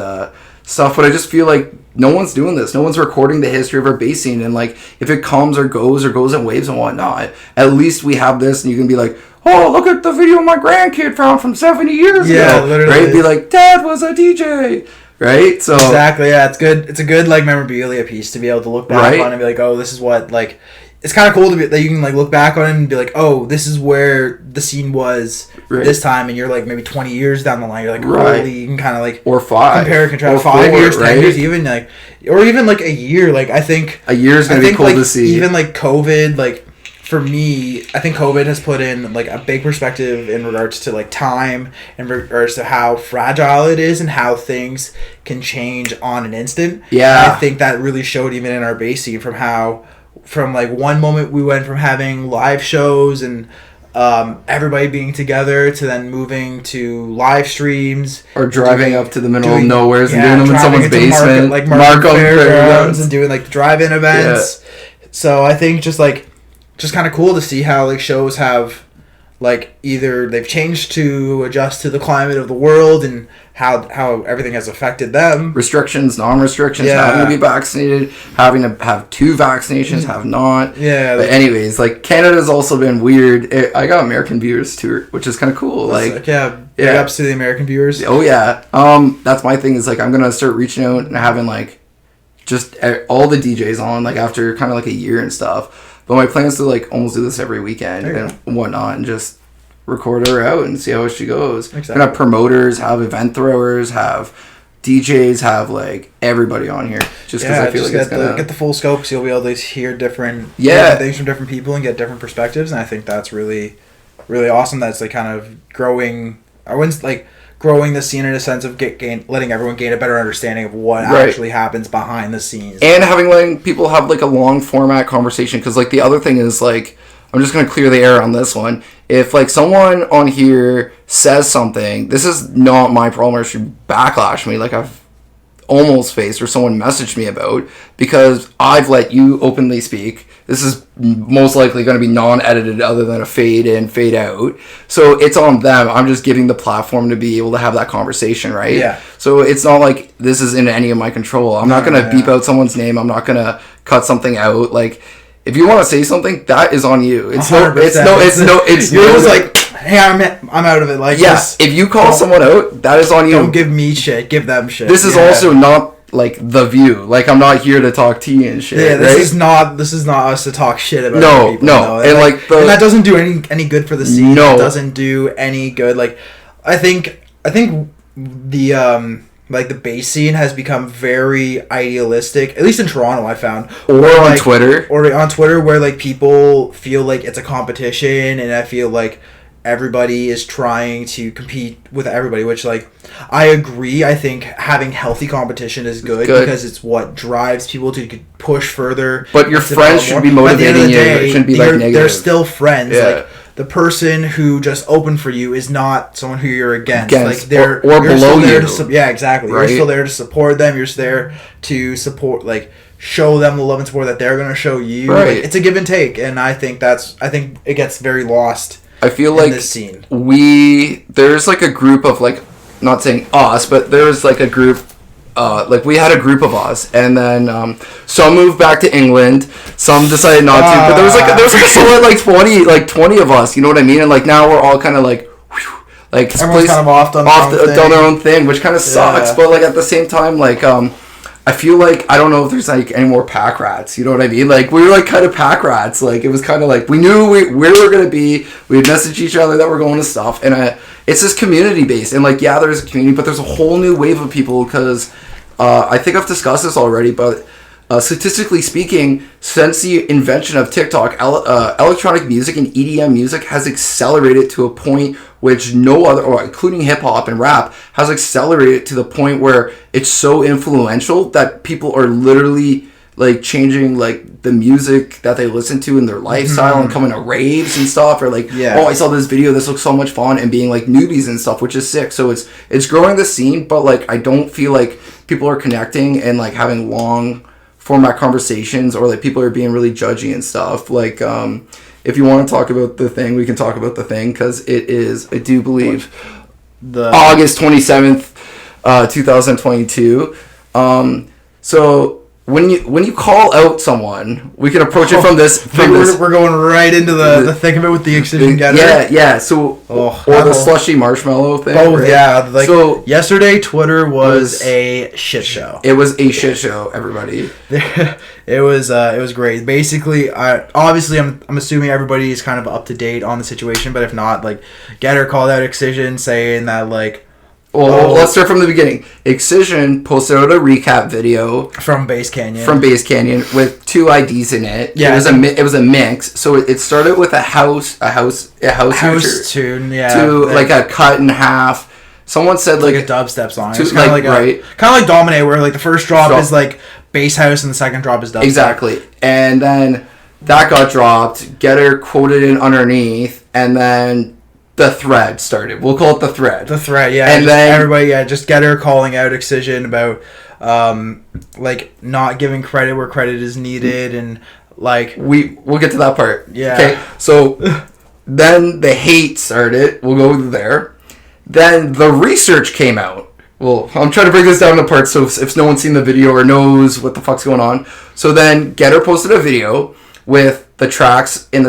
stuff, but I just feel like no one's doing this. No one's recording the history of our bass scene, and like if it comes or goes in waves and whatnot, at least we have this, and you can be like, oh, look at the video my grandkid found from 70 years ago. Literally. Right? Be like, Dad was a DJ. Right? So exactly, yeah, it's good. It's a good, like, memorabilia piece to be able to look back on and be like, oh, this is what, like, it's kind of cool to be that you can, like, look back on it and be like, oh, this is where the scene was this time, and you're like maybe 20 years down the line, you're like, holy, you can kind of like or 5 compare and contrast, 5 years, 10 years, even like, or even like a year. Like, I think a year is gonna be cool, like, to see. Even like COVID, like, for me, I think COVID has put in, like, a big perspective in regards to, like, time, in regards to how fragile it is and how things can change on an instant. Yeah. And I think that really showed even in our bass scene, from like one moment we went from having live shows and everybody being together to then moving to live streams or driving up to the middle of nowhere and doing them in someone's basement, Markham fairgrounds, and doing, like, the drive-in events. Yeah. So I think just kind of cool to see how, like, shows have, like, either they've changed to adjust to the climate of the world and how everything has affected them. Restrictions, non-restrictions, having to be vaccinated, having to have 2 vaccinations, have not. Yeah. But anyways, like, Canada's also been weird. I got American viewers too, which is kind of cool. Big ups to the American viewers. Oh yeah. That's my thing is, like, I'm gonna start reaching out and having, like, just all the DJs on, like, after kind of like a year and stuff. But my plan is to, like, almost do this every weekend and whatnot, and just record her out and see how she goes. Exactly. Gonna have promoters, have event throwers, have DJs, have, like, everybody on here. Just because I feel like it's gonna get the full scope, so you'll be able to hear different things from different people and get different perspectives. And I think that's really, really awesome. That's, like, kind of growing. I wouldn't, like, growing the scene in a sense of letting everyone gain a better understanding of what actually happens behind the scenes, and letting people have, like, a long format conversation. Because, like, the other thing is, like, I'm just gonna clear the air on this one. If, like, someone on here says something, this is not my problem, or should backlash me, like I've almost faced, or someone messaged me about, because I've let you openly speak. This is most likely going to be non-edited other than a fade in, fade out. So it's on them. I'm just giving the platform to be able to have that conversation, right? Yeah. So it's not like this is in any of my control. I'm not going to beep out someone's name. I'm not going to cut something out. Like, if you want to say something, that is on you. It's 100%. You're just like, hey, I'm out of it. Like, if you call someone out, that is on you. Don't give me shit. Give them shit. This is also not, like, The View. Like, I'm not here to talk tea and shit. Yeah, this is not us to talk shit about other people. No. And, like, and that doesn't do any good for the scene. No. It doesn't do any good. Like, I think the like the bass scene has become very idealistic, at least in Toronto I found. Or on like, Twitter. Or on Twitter, where like people feel like it's a competition, and I feel like everybody is trying to compete with everybody, which like I agree. I think having healthy competition is good because it's what drives people to push further. But your friends should be motivating you. It shouldn't be like negative. They're still friends. Yeah. Like the person who just opened for you is not someone who you're against. Like they're or below you. Yeah, exactly. Right? You're still there to support them. You're just there to support, like, show them the love and support that they're going to show you. Right. Like, it's a give and take, and I think it gets very lost. I feel like this scene. There's like a group of, like, not saying us, but there's like a group, like we had a group of us, and then some moved back to England, some decided not to, but there was like a solid 20 of us, you know what I mean? And like now we're all kind of like, whew, like everyone's kind of off done their own thing, which kind of sucks, but like at the same time, like I feel like, I don't know if there's like any more pack rats, you know what I mean? Like we were like kind of pack rats, like it was kind of like we knew where we were going to be, we would message each other that we're going to stuff, and it's just community based, and like yeah, there's a community, but there's a whole new wave of people, because I think I've discussed this already, but statistically speaking, since the invention of TikTok, electronic music and EDM music has accelerated to a point which no other, or including hip hop and rap, has accelerated to the point where it's so influential that people are literally like changing like the music that they listen to in their lifestyle and coming to raves and stuff, or like, oh, I saw this video, this looks so much fun, and being like newbies and stuff, which is sick. So it's growing the scene, but like I don't feel like people are connecting and like having long format conversations, or like people are being really judgy and stuff. Like if you want to talk about the thing, we can talk about the thing, because it is, I do believe, the August 27th 2022. So when you call out someone, we can approach it from this. We're going right into the thick of it with the Excision Getter. Yeah. So or the slushy marshmallow thing. Oh right? Yeah. Like, so yesterday, Twitter was a shit show. It was a shit show, everybody. It was great. Basically, obviously, I'm assuming everybody is kind of up to date on the situation, but if not, like, Getter called out Excision saying that, like, well, let's start from the beginning. Excision posted out a recap video from Bass Canyon with two IDs in it. Yeah, it was a mix. So it started with a house tune, to like a cut in half. Someone said like a dubstep song. It's kind of like Dominate, where like the first drop is like bass house and the second drop is dubstep. Exactly, and then that got dropped. Getter quoted it underneath, and then the thread started. We'll call it the thread. The thread, yeah. And then everybody, just Getter calling out Excision about like not giving credit where credit is needed, and like we'll get to that part. Yeah. Okay. So then the hate started. We'll go there. Then the research came out. Well, I'm trying to break this down into parts, so if no one's seen the video or knows what the fuck's going on. So then Getter posted a video with the tracks, and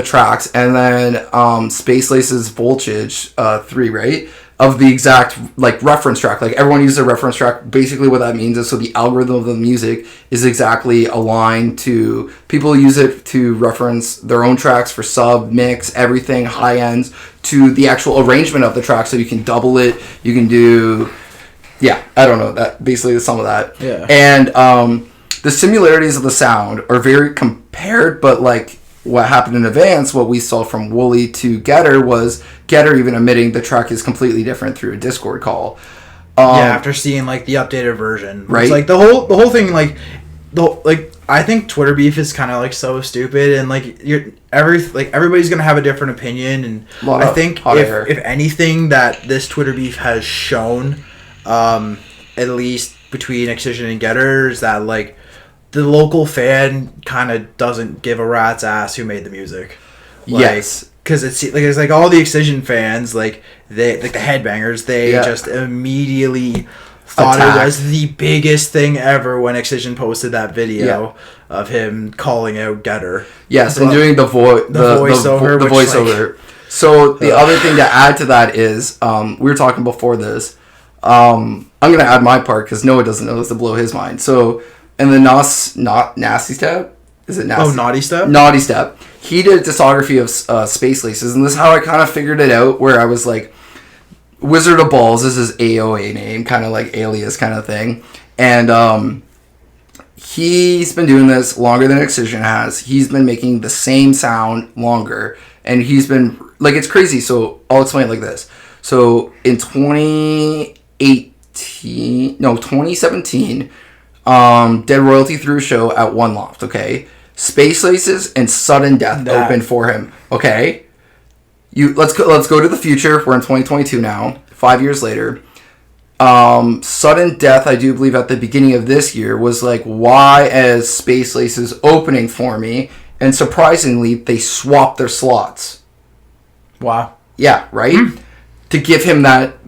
then Space Lace's Voltage 3, right? Of the exact, like, reference track. Like, everyone uses a reference track. Basically what that means is so the algorithm of the music is exactly aligned to... People use it to reference their own tracks for sub, mix, everything, high ends, to the actual arrangement of the track, so you can double it, you can do... Yeah, I don't know. That basically is some of that. Yeah. And the similarities of the sound are very compared, but, like, what happened in advance, what we saw from Wooly to Getter, was Getter even admitting the track is completely different through a Discord call. After seeing like the updated version, right? It's like the whole thing, I think Twitter beef is kind of like so stupid, and like everybody's gonna have a different opinion, and I think if anything that this Twitter beef has shown, at least between Excision and Getter, is that like the local fan kind of doesn't give a rat's ass who made the music. Like, yes, because it's like all the Excision fans, like they, like the headbangers, they just immediately thought it was the biggest thing ever when Excision posted that video of him calling out Getter. Yes, and doing the voiceover. So the other thing to add to that is, we were talking before this. I'm gonna add my part because Noah doesn't know this to blow his mind. So. And the Nasty Step? Is it Nasty? Oh, Naughty Step? Naughty Step. He did a discography of Space Laces, and this is how I kind of figured it out, where I was like, Wizard of Balls is his AOA name, kind of like alias kind of thing. And he's been doing this longer than Excision has. He's been making the same sound longer. And he's been, like, it's crazy. So I'll explain it like this. So in 2017, Dead Royalty threw a show at One Loft, okay? Space Laces and Sudden Death opened for him, okay? Let's go to the future. We're in 2022 now, 5 years later. Sudden Death, I do believe at the beginning of this year, was like, why is Space Laces opening for me? And surprisingly, they swapped their slots. Wow. Yeah, right? To give him that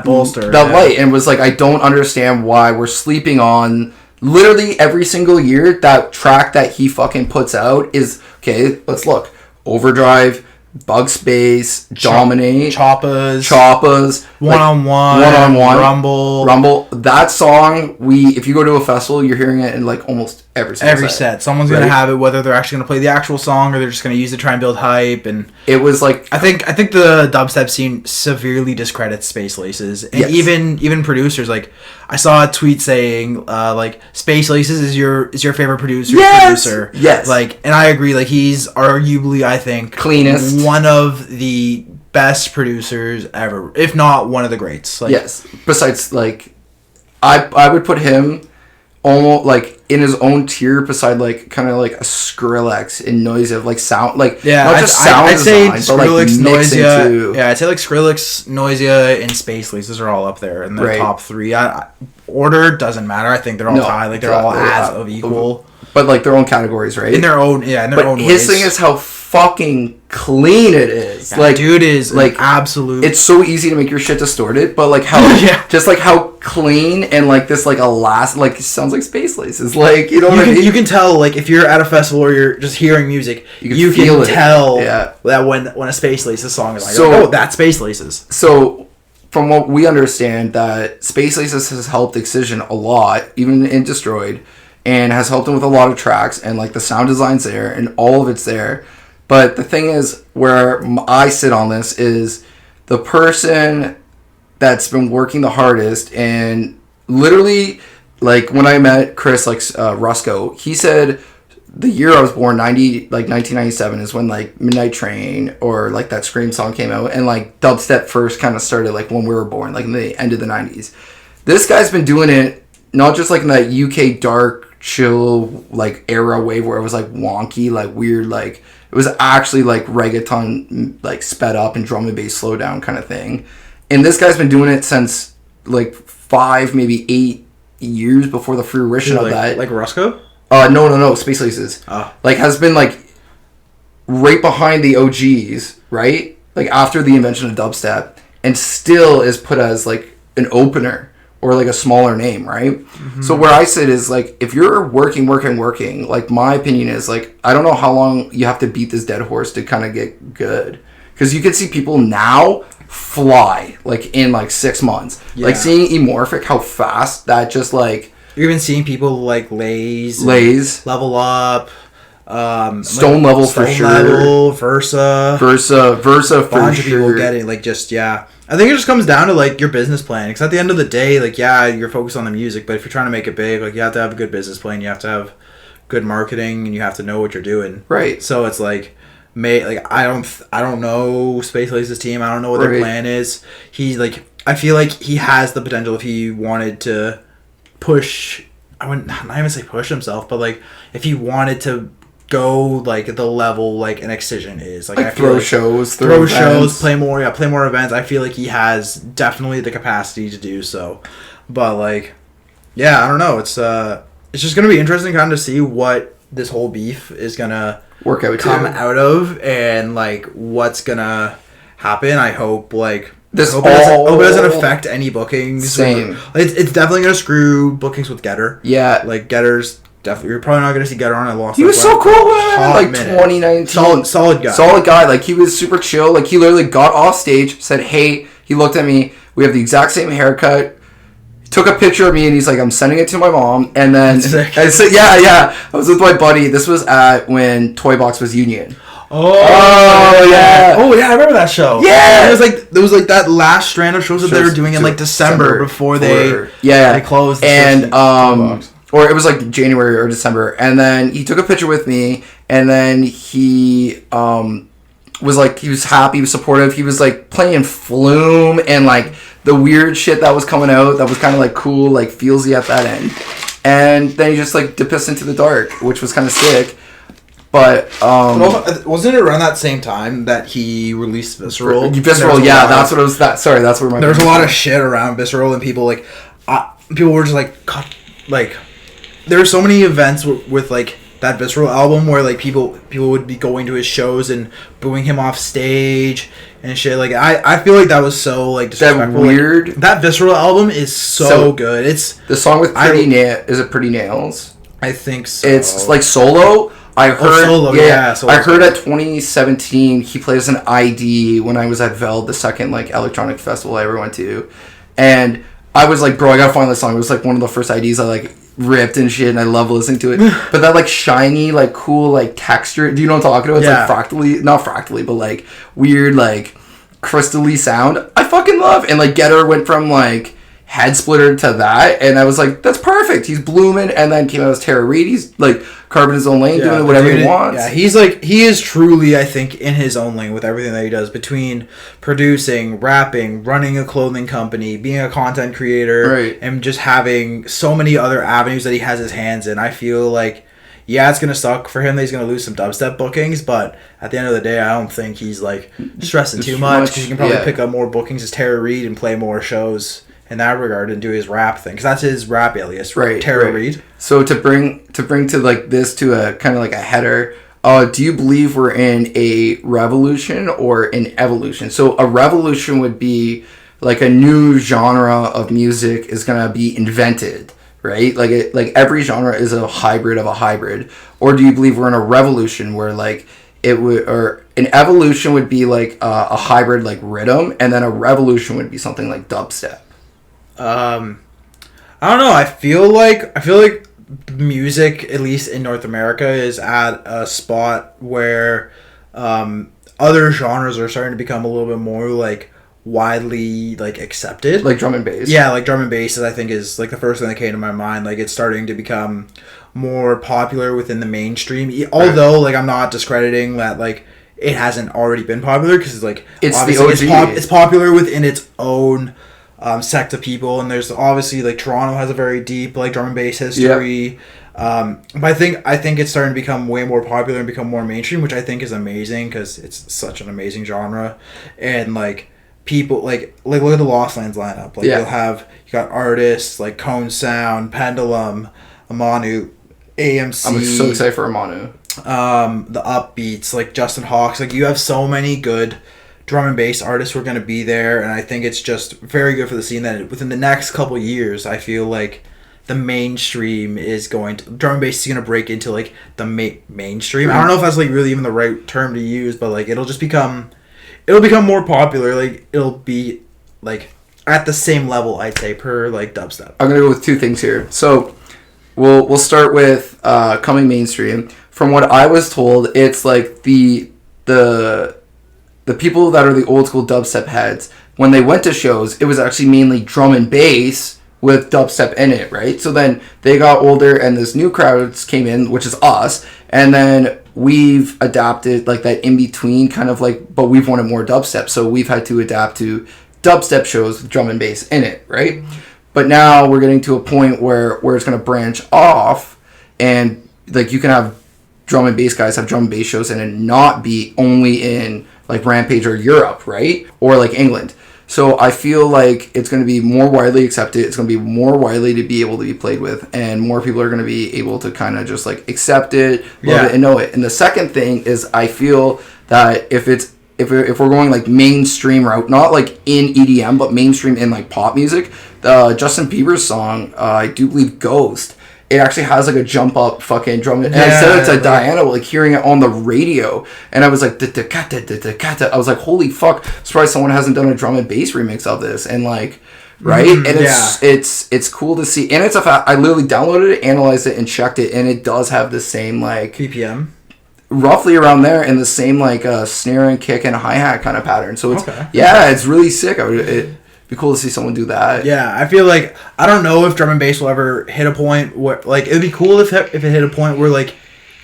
bolster. That light. And was like, I don't understand why we're sleeping on literally every single year. That track that he fucking puts out is, okay, let's look. Overdrive, Bug Space, Dominate, Choppas, One-on-One, Rumble. That song, if you go to a festival, you're hearing it in like almost every set. Someone's gonna have it, whether they're actually gonna play the actual song or they're just gonna use it to try and build hype. And it was like, I think the dubstep scene severely discredits Space Laces, and even producers. Like, I saw a tweet saying like, Space Laces is your favorite producer. Yes. Like, and I agree. Like, he's arguably, I think, cleanest, one of the best producers ever, if not one of the greats. Like, yes. Besides, like, I would put him almost like in his own tier beside like kind of like a Skrillex in Noisia, like sound, like not just sound I'd say design, but like Noisia too. Yeah, I'd say like Skrillex, Noisia, and Space Laces are all up there in the top three. Order doesn't matter. I think they're all tied. Like, they're all as of equal, but like their own categories, right? In their own, own his ways. thing is how fucking clean it is. Like, dude is like absolute. It's so easy to make your shit distorted, but like how just like how clean and like this like like it sounds like Space Laces. Like, you know what I mean? You can tell, like, if you're at a festival or you're just hearing music, you can tell that when a Space Laces song is like, oh, that's Space Laces. So from what we understand, that Space Laces has helped Excision a lot, even in Destroyed, and has helped him with a lot of tracks, and like the sound design's there and all of it's there. But the thing is, where I sit on this is the person that's been working the hardest, and literally, like, when I met Chris, like, Rusco, he said the year I was born, 1997, is when, like, Midnight Train or, like, that Scream song came out, and, like, dubstep first kind of started, like, when we were born, like, in the end of the 90s. This guy's been doing it, not just, like, in that UK dark, chill, like, era wave where it was, like, wonky, like, weird, like, it was actually like reggaeton, like, sped up and drum and bass slow down kind of thing. And this guy's been doing it since like 5, maybe 8 years before the fruition of that. Like Rusco? No, Space Laces. Like, has been like right behind the OGs, right? Like, after the invention of dubstep, and still is put as like an opener or like a smaller name, right? Mm-hmm. So where I sit is like, if you're working, like, my opinion is like, I don't know how long you have to beat this dead horse to kind of get good, because you can see people now fly like in like 6 months. Like, seeing Emorphic, how fast that just like, you're even seeing people like Lays, Level Up, Stone Level for sure, Versa for sure, bunch of people getting like, just I think it just comes down to like your business plan, because at the end of the day, like, you're focused on the music, but if you're trying to make it big, like, you have to have a good business plan, you have to have good marketing, and you have to know what you're doing. Right. So it's like, I don't know Space Laces' team. I don't know what their plan is. He's like, I feel like he has the potential if he wanted to push. I wouldn't not even say push himself, but like, if he wanted to go like the level like an Excision is, like, I feel throw like shows, play more events. I feel like he has definitely the capacity to do so. But like, I don't know. It's just gonna be interesting kind of to see what this whole beef is gonna come out of, and like what's gonna happen. I hope like I hope it doesn't affect any bookings. Same. It's definitely gonna screw bookings with Getter. Yeah, like Getter's. Definitely, you're probably not going to see Getter on a Lost. He was so cool when I met him, like 2019. Solid guy. Like, he was super chill. Like, he literally got off stage, said, hey, he looked at me, we have the exact same haircut, took a picture of me, and he's like, I'm sending it to my mom. And then, I said, I was with my buddy. This was at when Toy Box was Union. Oh, yeah. Oh yeah, I remember that show. Yeah. There was like that last strand of shows that they were doing in like December before they closed. And or it was like January or December, and then he took a picture with me, and then he was like, he was happy, he was supportive, he was like playing Flume and like the weird shit that was coming out that was kind of like cool, like feelsy at that end, and then he just like dipped us into the dark, which was kind of sick. But wasn't it around that same time that he released Visceral? Yeah, that's what it was. That's where my. There was a lot of shit around Visceral, and people like, people were just like, there were so many events with like that Visceral album where like people would be going to his shows and booing him off stage and shit. Like I feel like that was so like disrespectful. That weird. Like, that Visceral album is so good. It's the song with is it Pretty Nails? I think so. It's like Solo. I heard, Solo, I heard at 2017 he plays an ID when I was at Veld, the second like electronic festival I ever went to, and I was like, bro, I gotta find this song. It was like one of the first IDs I like ripped and shit, and I love listening to it. But that like shiny, like cool, like texture. Do you know what I'm talking about? It's like fractally, not fractally, but like weird, like crystally sound. I fucking love. And like Getter went from like Head Splitter to that, and I was like, that's perfect. He's blooming, and then came out as Tara Reid. He's like carving his own lane, doing whatever he wants. Yeah, he is truly, I think, in his own lane with everything that he does, between producing, rapping, running a clothing company, being a content creator, and just having so many other avenues that he has his hands in. I feel like, yeah, it's gonna suck for him that he's gonna lose some dubstep bookings, but at the end of the day, I don't think he's like stressing too much, because he can probably pick up more bookings as Tara Reid and play more shows in that regard and do his rap thing, because that's his rap alias, Tara Reid. So to bring to like this to a kind of like a header, do you believe we're in a revolution or an evolution? So a revolution would be like a new genre of music is gonna be invented, right? Like every genre is a hybrid of a hybrid. Or do you believe we're in a revolution where like it would, or an evolution would be like a hybrid like rhythm, and then a revolution would be something like dubstep? I don't know. I feel like music, at least in North America, is at a spot where other genres are starting to become a little bit more like widely like accepted. Like drum and bass. Yeah, like drum and bass, I think, is like the first thing that came to my mind. Like it's starting to become more popular within the mainstream. Although like I'm not discrediting that like it hasn't already been popular, because it's like it's the OG. It's popular within its own sect of people, and there's obviously like Toronto has a very deep like drum and bass history. But I think it's starting to become way more popular and become more mainstream, which I think is amazing, because it's such an amazing genre. And like people like look at the Lost Lands lineup. Like you got artists like Cone Sound, Pendulum, Amanu, AMC. I'm so excited for Amanu. The Upbeats, like Justin Hawks. Like you have so many good drum and bass artists who are going to be there, and I think it's just very good for the scene that within the next couple years, I feel like the mainstream is going to, drum and bass is going to break into like the mainstream. I don't know if that's like really even the right term to use, but like it'll become more popular. Like it'll be like at the same level, I'd say, per like dubstep. I'm gonna go with two things here. So we'll start with coming mainstream. From what I was told, it's like the people that are the old school dubstep heads, when they went to shows, it was actually mainly drum and bass with dubstep in it, right? So then they got older, and this new crowds came in, which is us, and then we've adapted like that in between kind of like, but we've wanted more dubstep, so we've had to adapt to dubstep shows with drum and bass in it, right? But now we're getting to a point where it's going to branch off, and like you can have drum and bass guys have drum and bass shows and it not be only in like Rampage or Europe, right? Or like England. So I feel like it's going to be more widely accepted. It's going to be more widely to be able to be played with, and more people are going to be able to kind of just like accept it, love it, and know it. And the second thing is, I feel that if we're going like mainstream route, not like in EDM, but mainstream in like pop music, Justin Bieber's song, I do believe Ghost, it actually has like a jump up fucking drum. And I said it to Diana, like hearing it on the radio, and I was like, I was like, holy fuck, surprised someone hasn't done a drum and bass remix of this. And like, right? And it's cool to see. And it's a fact, I literally downloaded it, analyzed it, and checked it, and it does have the same like BPM. roughly around there in the same like snare and kick and hi-hat kind of pattern. So it's it's really sick. It'd be cool to see someone do that. Yeah, I feel like I don't know if drum and bass will ever hit a point where like it'd be cool if it hit a point where like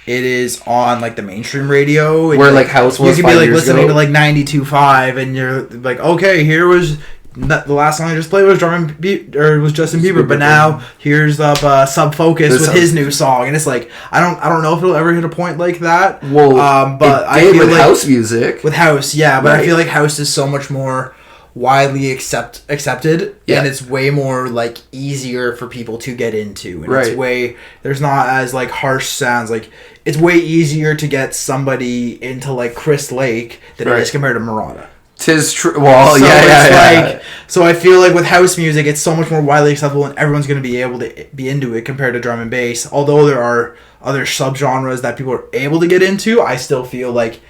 it is on like the mainstream radio and, where like house was. You could be like listening to like 92.5 and you're like, okay, here was the last song I just played was was Justin Bieber, but now here's Sub Focus with his new song, and it's like I don't know if it'll ever hit a point like that. Well, but I feel with like house music, but I feel like house is so much more widely accepted, and it's way more like easier for people to get into, and it's way there's not as like harsh sounds. Like it's way easier to get somebody into like Chris Lake than it is compared to Murata. 'Tis true. Well, so so I feel like with house music, it's so much more widely acceptable, and everyone's going to be able to be into it compared to drum and bass. Although there are other subgenres that people are able to get into, I still feel like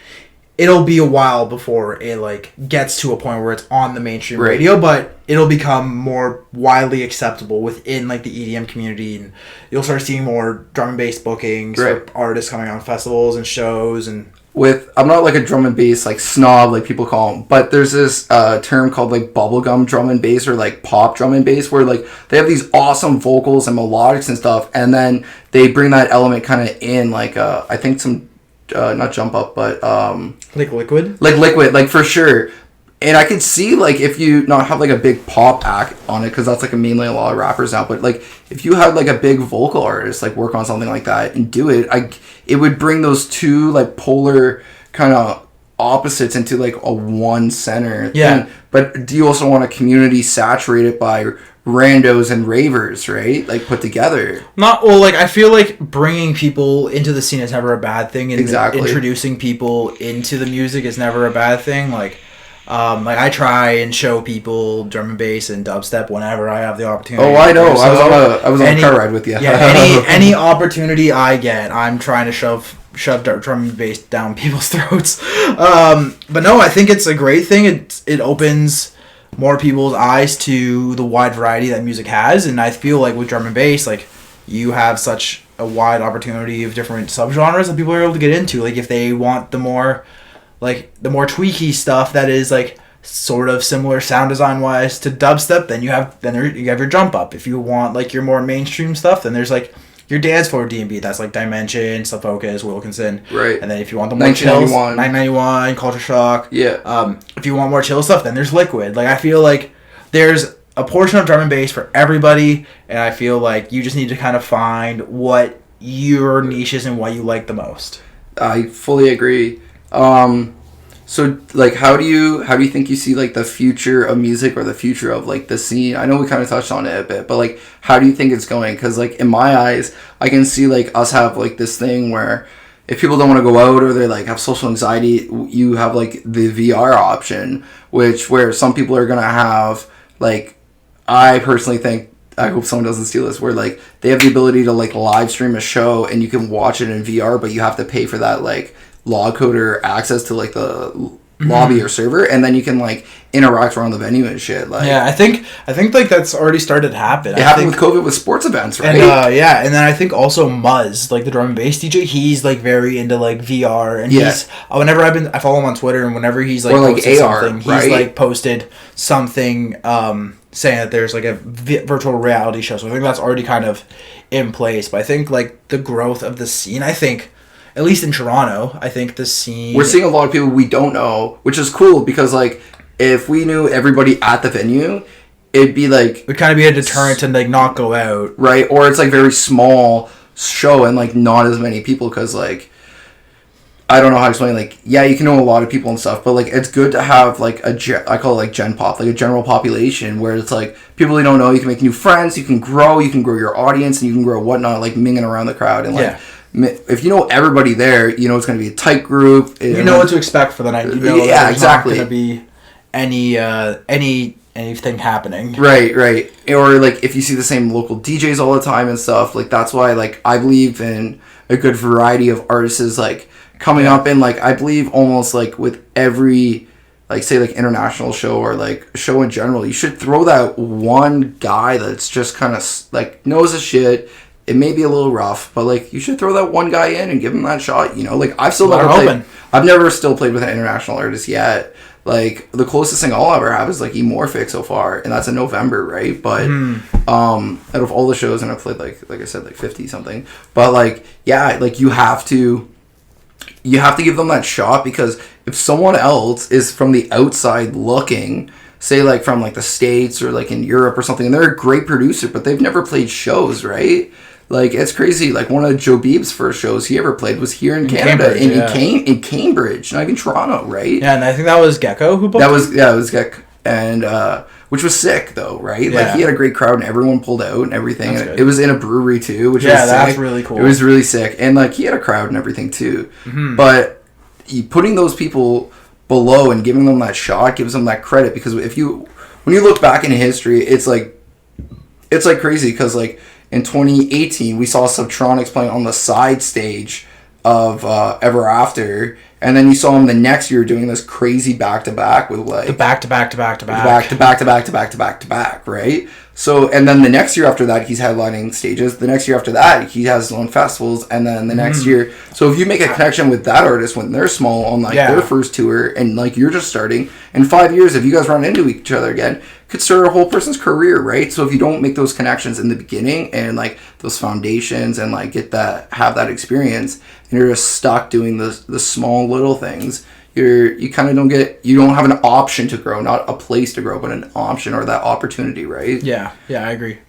it'll be a while before it like gets to a point where it's on the mainstream radio, but it'll become more widely acceptable within like the EDM community, and you'll start seeing more drum and bass bookings for artists coming on festivals and shows. And I'm not like a drum and bass like snob like people call them, but there's this term called like bubblegum drum and bass or like pop drum and bass where like they have these awesome vocals and melodics and stuff, and then they bring that element kind of in like I think some not jump up, but like liquid, like for sure. And I could see like if you not have like a big pop act on it, because that's like mainly a lot of rappers now, but like if you had like a big vocal artist like work on something like that and do it, it would bring those two like polar kind of opposites into like a one center thing. But do you also want a community saturated by randos and ravers, right? Like put together. Like I feel like bringing people into the scene is never a bad thing, and introducing people into the music is never a bad thing. Like I try and show people drum and bass and dubstep whenever I have the opportunity. Oh, I know. I was on a car ride with you. Yeah, any opportunity I get, I'm trying to shove drum and bass down people's throats. But no, I think it's a great thing. It opens more people's eyes to the wide variety that music has, and I feel like with drum and bass, like you have such a wide opportunity of different subgenres that people are able to get into. Like if they want the more tweaky stuff that is like sort of similar sound design wise to dubstep, then you have your jump up. If you want like your more mainstream stuff, then there's like your dance floor D&B, that's like Dimension, Sub Focus, Wilkinson. Right. And then if you want the more chills, 991, Culture Shock. Yeah. If you want more chill stuff, then there's Liquid. Like I feel like there's a portion of drum and bass for everybody, and I feel like you just need to kind of find what your niche is and what you like the most. I fully agree. So like how do you think you see like the future of music or the future of like the scene? I know we kind of touched on it a bit, but like how do you think it's going? Because like in my eyes, I can see like us have like this thing where if people don't want to go out or they like have social anxiety, you have like the VR option, where some people are gonna have like, I personally think, I hope someone doesn't steal this, where like they have the ability to like live stream a show and you can watch it in VR, but you have to pay for that like log coder access to like the lobby or server, and then you can like interact around the venue and shit. Like I think like that's already started to happen. It happened with COVID with sports events, right? And, and then I think also Muzz, like the drum and bass DJ, he's like very into like VR, and he's whenever I follow him on Twitter, and whenever he's like posted AR, something, he's like posted something saying that there's like a virtual reality show. So I think that's already kind of in place. But I think like the growth of the scene, I think, at least in Toronto, I think the scene... We're seeing a lot of people we don't know, which is cool because, like, if we knew everybody at the venue, it'd be, like... It would kind of be a deterrent to, like, not go out. Right, or it's, like, very small show and, like, not as many people because, like... I don't know how to explain, like, yeah, you can know a lot of people and stuff, but, like, it's good to have, like, I call it, like, gen pop, like, a general population where it's, like, people you don't know, you can make new friends, you can grow your audience, and you can grow whatnot, like, minging around the crowd and, like... Yeah. If you know everybody there, you know it's going to be a tight group. You know what to expect for the night. You know there's not going to be anything happening. Right. Or like if you see the same local DJs all the time and stuff, like that's why like I believe in a good variety of artists like coming up, and like I believe almost like with every like say like international show or like show in general, you should throw that one guy that's just kind of like knows his shit, it may be a little rough, but like you should throw that one guy in and give him that shot. You know, like I've never still played with an international artist yet. Like the closest thing I'll ever have is like Emorphic so far, and that's in November, right? But out of all the shows, and I've played like I said, like 50 something. But like yeah, like you have to give them that shot, because if someone else is from the outside looking, say like from like the States or like in Europe or something, and they're a great producer, but they've never played shows, right? Like it's crazy. Like one of Joe Beeb's first shows he ever played was here in Canada, and he came in Cambridge, not even Toronto, right? Yeah, and I think that was Gecko who booked. It was Gecko, and which was sick though, right? Yeah. Like he had a great crowd, and everyone pulled out and everything. And it was in a brewery too, which was sick. That's really cool. It was really sick, and like he had a crowd and everything too. But putting those people below and giving them that shot gives them that credit, because when you look back in history, it's like crazy, because like in 2018 we saw Subtronics playing on the side stage of Ever After, and then you saw him the next year doing this crazy back-to-back with like the back-to-back, right? So, and then the next year after that, he's headlining stages. The next year after that, he has his own festivals. And then the next year, so if you make a connection with that artist when they're small on like their first tour, and like you're just starting, in 5 years, if you guys run into each other again, could start a whole person's career, right? So if you don't make those connections in the beginning and like those foundations and like have that experience, and you're just stuck doing the small little things, you kind of don't have an option to grow, not a place to grow, but an option or that opportunity, right? Yeah, I agree.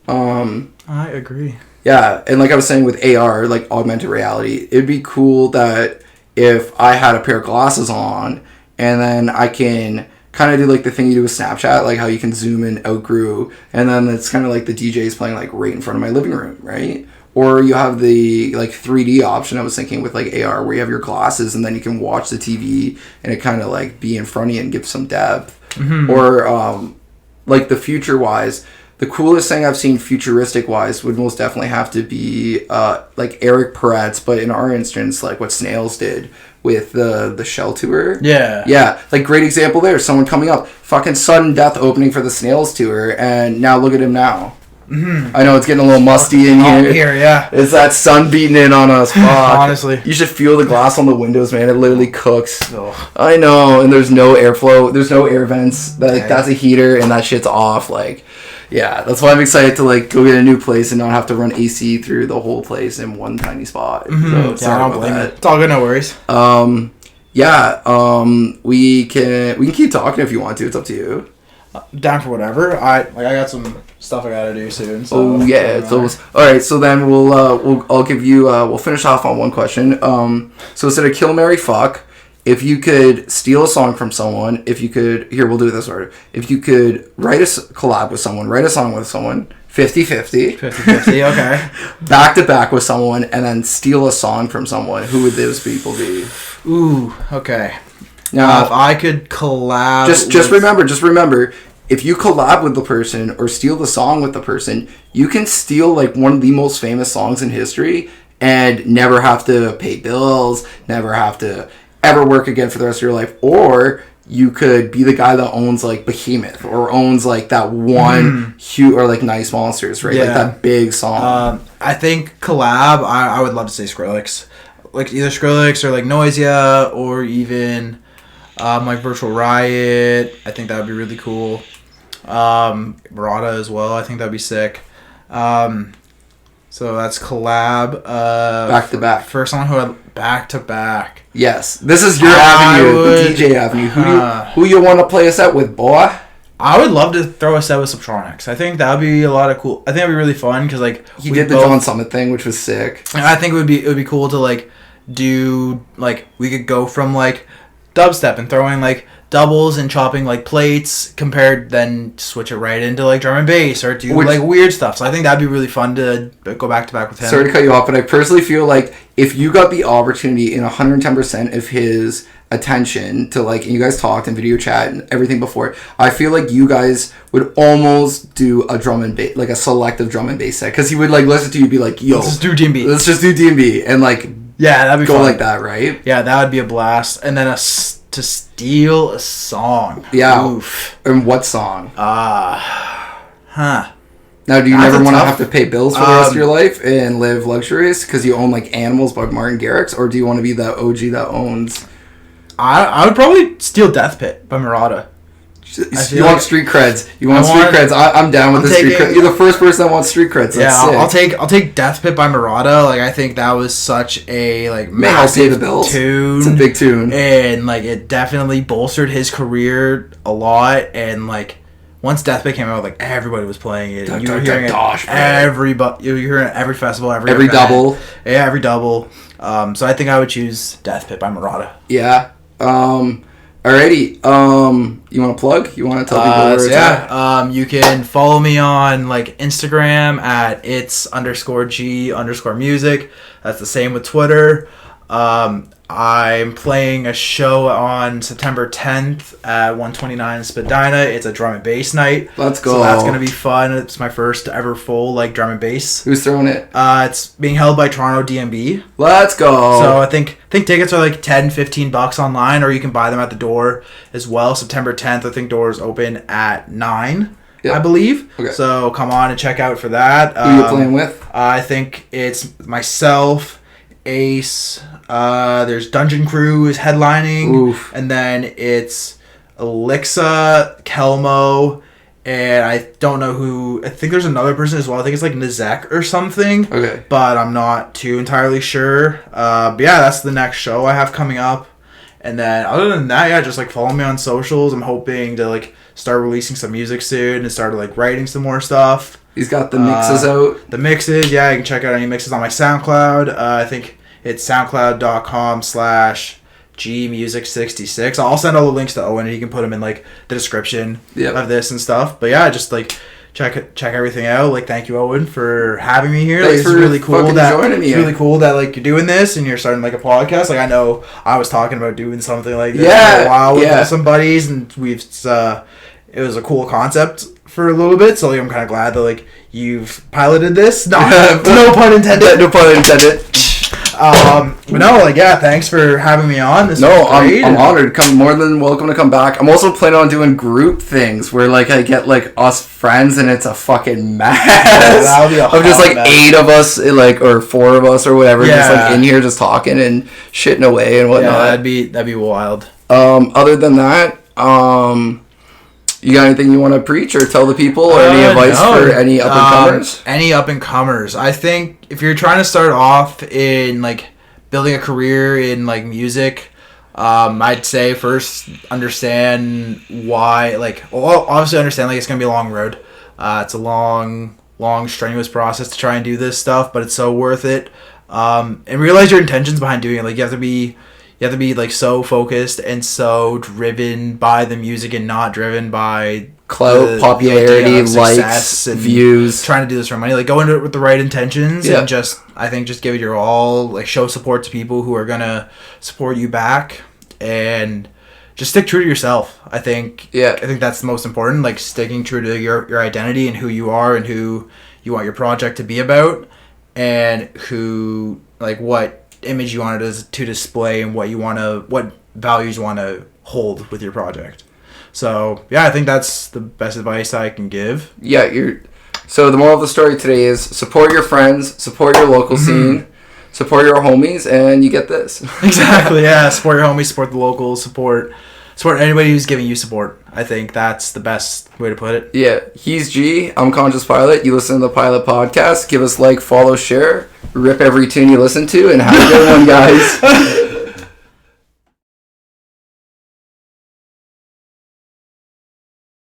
I agree. Yeah, and like I was saying with AR, like augmented reality, it'd be cool that if I had a pair of glasses on, and then I can kind of do like the thing you do with Snapchat, like how you can zoom in out group, and then it's kind of like the DJ's playing like right in front of my living room, right? Or you have the like 3D option, I was thinking, with like AR, where you have your glasses and then you can watch the TV and it kind of like be in front of you and give some depth. Or like the future wise, the coolest thing I've seen futuristic wise would most definitely have to be like Eric Peretz, but in our instance, like what Snails did with the Shell tour. Yeah, like great example there. Someone coming up, fucking sudden death opening for the Snails tour, and now look at him now. I know it's getting a little musty in here. Yeah. It's that sun beating in on us. Fuck. Honestly. You should feel the glass on the windows, man. It literally cooks. Ugh. I know, and there's no airflow. There's no air vents. That's a heater, and that shit's off. Like, yeah, that's why I'm excited to like go get a new place and not have to run AC through the whole place in one tiny spot. So, I don't blame it. It's all good, no worries. We can keep talking if you want to. It's up to you. Down for whatever. I got some stuff I gotta do soon. So it's almost all right. So then I'll give you we'll finish off on one question. So instead of kill, marry, fuck, if you could steal a song from someone, we'll do it this order. If you could write a collab with someone, write a song with someone, 50-50. 50-50, okay. Back to back with someone, and then steal a song from someone, who would those people be? Ooh, okay. Now, if I could collab... Just remember, if you collab with the person or steal the song with the person, you can steal like one of the most famous songs in history and never have to pay bills, never have to ever work again for the rest of your life. Or you could be the guy that owns like Behemoth or owns like that one huge, or like Nice Monsters, right? Yeah. Like that big song. I think collab, I would love to say Skrillex. Like either Skrillex or like Noisia or even... like Virtual Riot, I think that would be really cool. Barada as well, I think that'd be sick. So that's collab. Back to back. First song who had back to back. Yes, this is your avenue, the DJ avenue. Who you want to play a set with, boy? I would love to throw a set with Subtronics. I think that would be a lot of cool. I think that'd be really fun because like he did the Dawn Summit thing, which was sick. I think it would be cool to like do like we could go from like dubstep and throwing like doubles and chopping like plates compared, then switch it right into like drum and bass or do like weird stuff. So I think that'd be really fun to go back to back with him. Sorry to cut you off, but I personally feel like if you got the opportunity in 110% of his attention to like, and you guys talked and video chat and everything before, I feel like you guys would almost do a drum and bass, like a selective drum and bass set, because he would like listen to you and be like, yo, let's just do D&B. Let's just do D&B and like that'd be go fun. Like that, right? Yeah, that would be a blast. And then to steal a song. Yeah. Oof. And what song? Now, do you That's never a want to tough- have to pay bills for the rest of your life and live luxurious because you own like Animals by Martin Garrix, or do you want to be that OG that owns? I would probably steal Death Pit by Murata. You want street creds. You want street creds. I'm down with the street creds. You're the first person that wants street creds. That's sick. I'll take Death Pit by Murata. Like, I think that was such a like May help pay the massive bills. tune. It's a big tune. And like it definitely bolstered his career a lot. And like once Death Pit came out, like everybody was playing it. You were hearing it everybody. You were hearing it at every festival, every event. double. Yeah, every double. So I think I would choose Death Pit by Murata. Yeah. Alrighty. You want to plug? You want to tell people where it's at? You can follow me on like Instagram at its_G_music. That's the same with Twitter. I'm playing a show on September 10th at 129 Spadina. It's a drum and bass night. Let's go. So that's gonna be fun. It's my first ever full like drum and bass. Who's throwing it? It's being held by Toronto DMB. Let's go. So I think tickets are like $10-15 online, or you can buy them at the door as well. September 10th, I think doors open at 9. I believe. Okay. So come on and check out for that. Who you playing with? I think it's myself, Ace. There's Dungeon Crew is headlining. Oof. And then it's Alexa, Kelmo, and I don't know who. I think there's another person as well. I think it's like Nizek or something. Okay. But I'm not too entirely sure. But yeah, that's the next show I have coming up. And then other than that, yeah, just like follow me on socials. I'm hoping to like start releasing some music soon and start like writing some more stuff. He's got the mixes out. The mixes, yeah, you can check out any mixes on my SoundCloud. I think it's soundcloud.com/gmusic66. I'll send all the links to Owen and he can put them in like the description of this and stuff. But yeah, just like check everything out. Like, thank you, Owen, for having me here. Thanks like, for really cool fucking joining me. It's really cool that like you're doing this and you're starting like a podcast. Like, I know I was talking about doing something like this for a while with some buddies, and we've it was a cool concept for a little bit. So like, I'm kind of glad that like you've piloted this. No pun intended. No pun intended. But no, like, yeah, thanks for having me on. This was great. I'm honored. More than welcome to come back. I'm also planning on doing group things where like I get like us friends and it's a fucking mess. That'll be of just like mess. 8 of us, like, or 4 of us or whatever, just like in here just talking and shitting away and whatnot. Yeah, that'd be wild. Other than that, you got anything you want to preach or tell the people, or any advice for any up and comers? Any up and comers. I think if you're trying to start off in like building a career in like music, I'd say first understand why. Like, well, obviously understand like it's gonna be a long road. It's a long, strenuous process to try and do this stuff, but it's so worth it. And realize your intentions behind doing it. Like, you have to be like so focused and so driven by the music and not driven by clout, popularity, likes, and views. Trying to do this for money. Like, go into it with the right intentions and just give it your all. Like, show support to people who are gonna support you back, and just stick true to yourself. I think that's the most important. Like, sticking true to your identity and who you are and who you want your project to be about, and who, like, what image you want to display and what values you want to hold with your project. So yeah, I think that's the best advice I can give. So the moral of the story today is support your friends, support your local scene, support your homies, and you get this. Exactly. Yeah, support your homies, support the locals, support anybody who's giving you support. I think that's the best way to put it. Yeah, he's G. I'm Conscious Pilot. You listen to the Pilot Podcast. Give us like, follow, share, rip every tune you listen to, and have a good one, guys.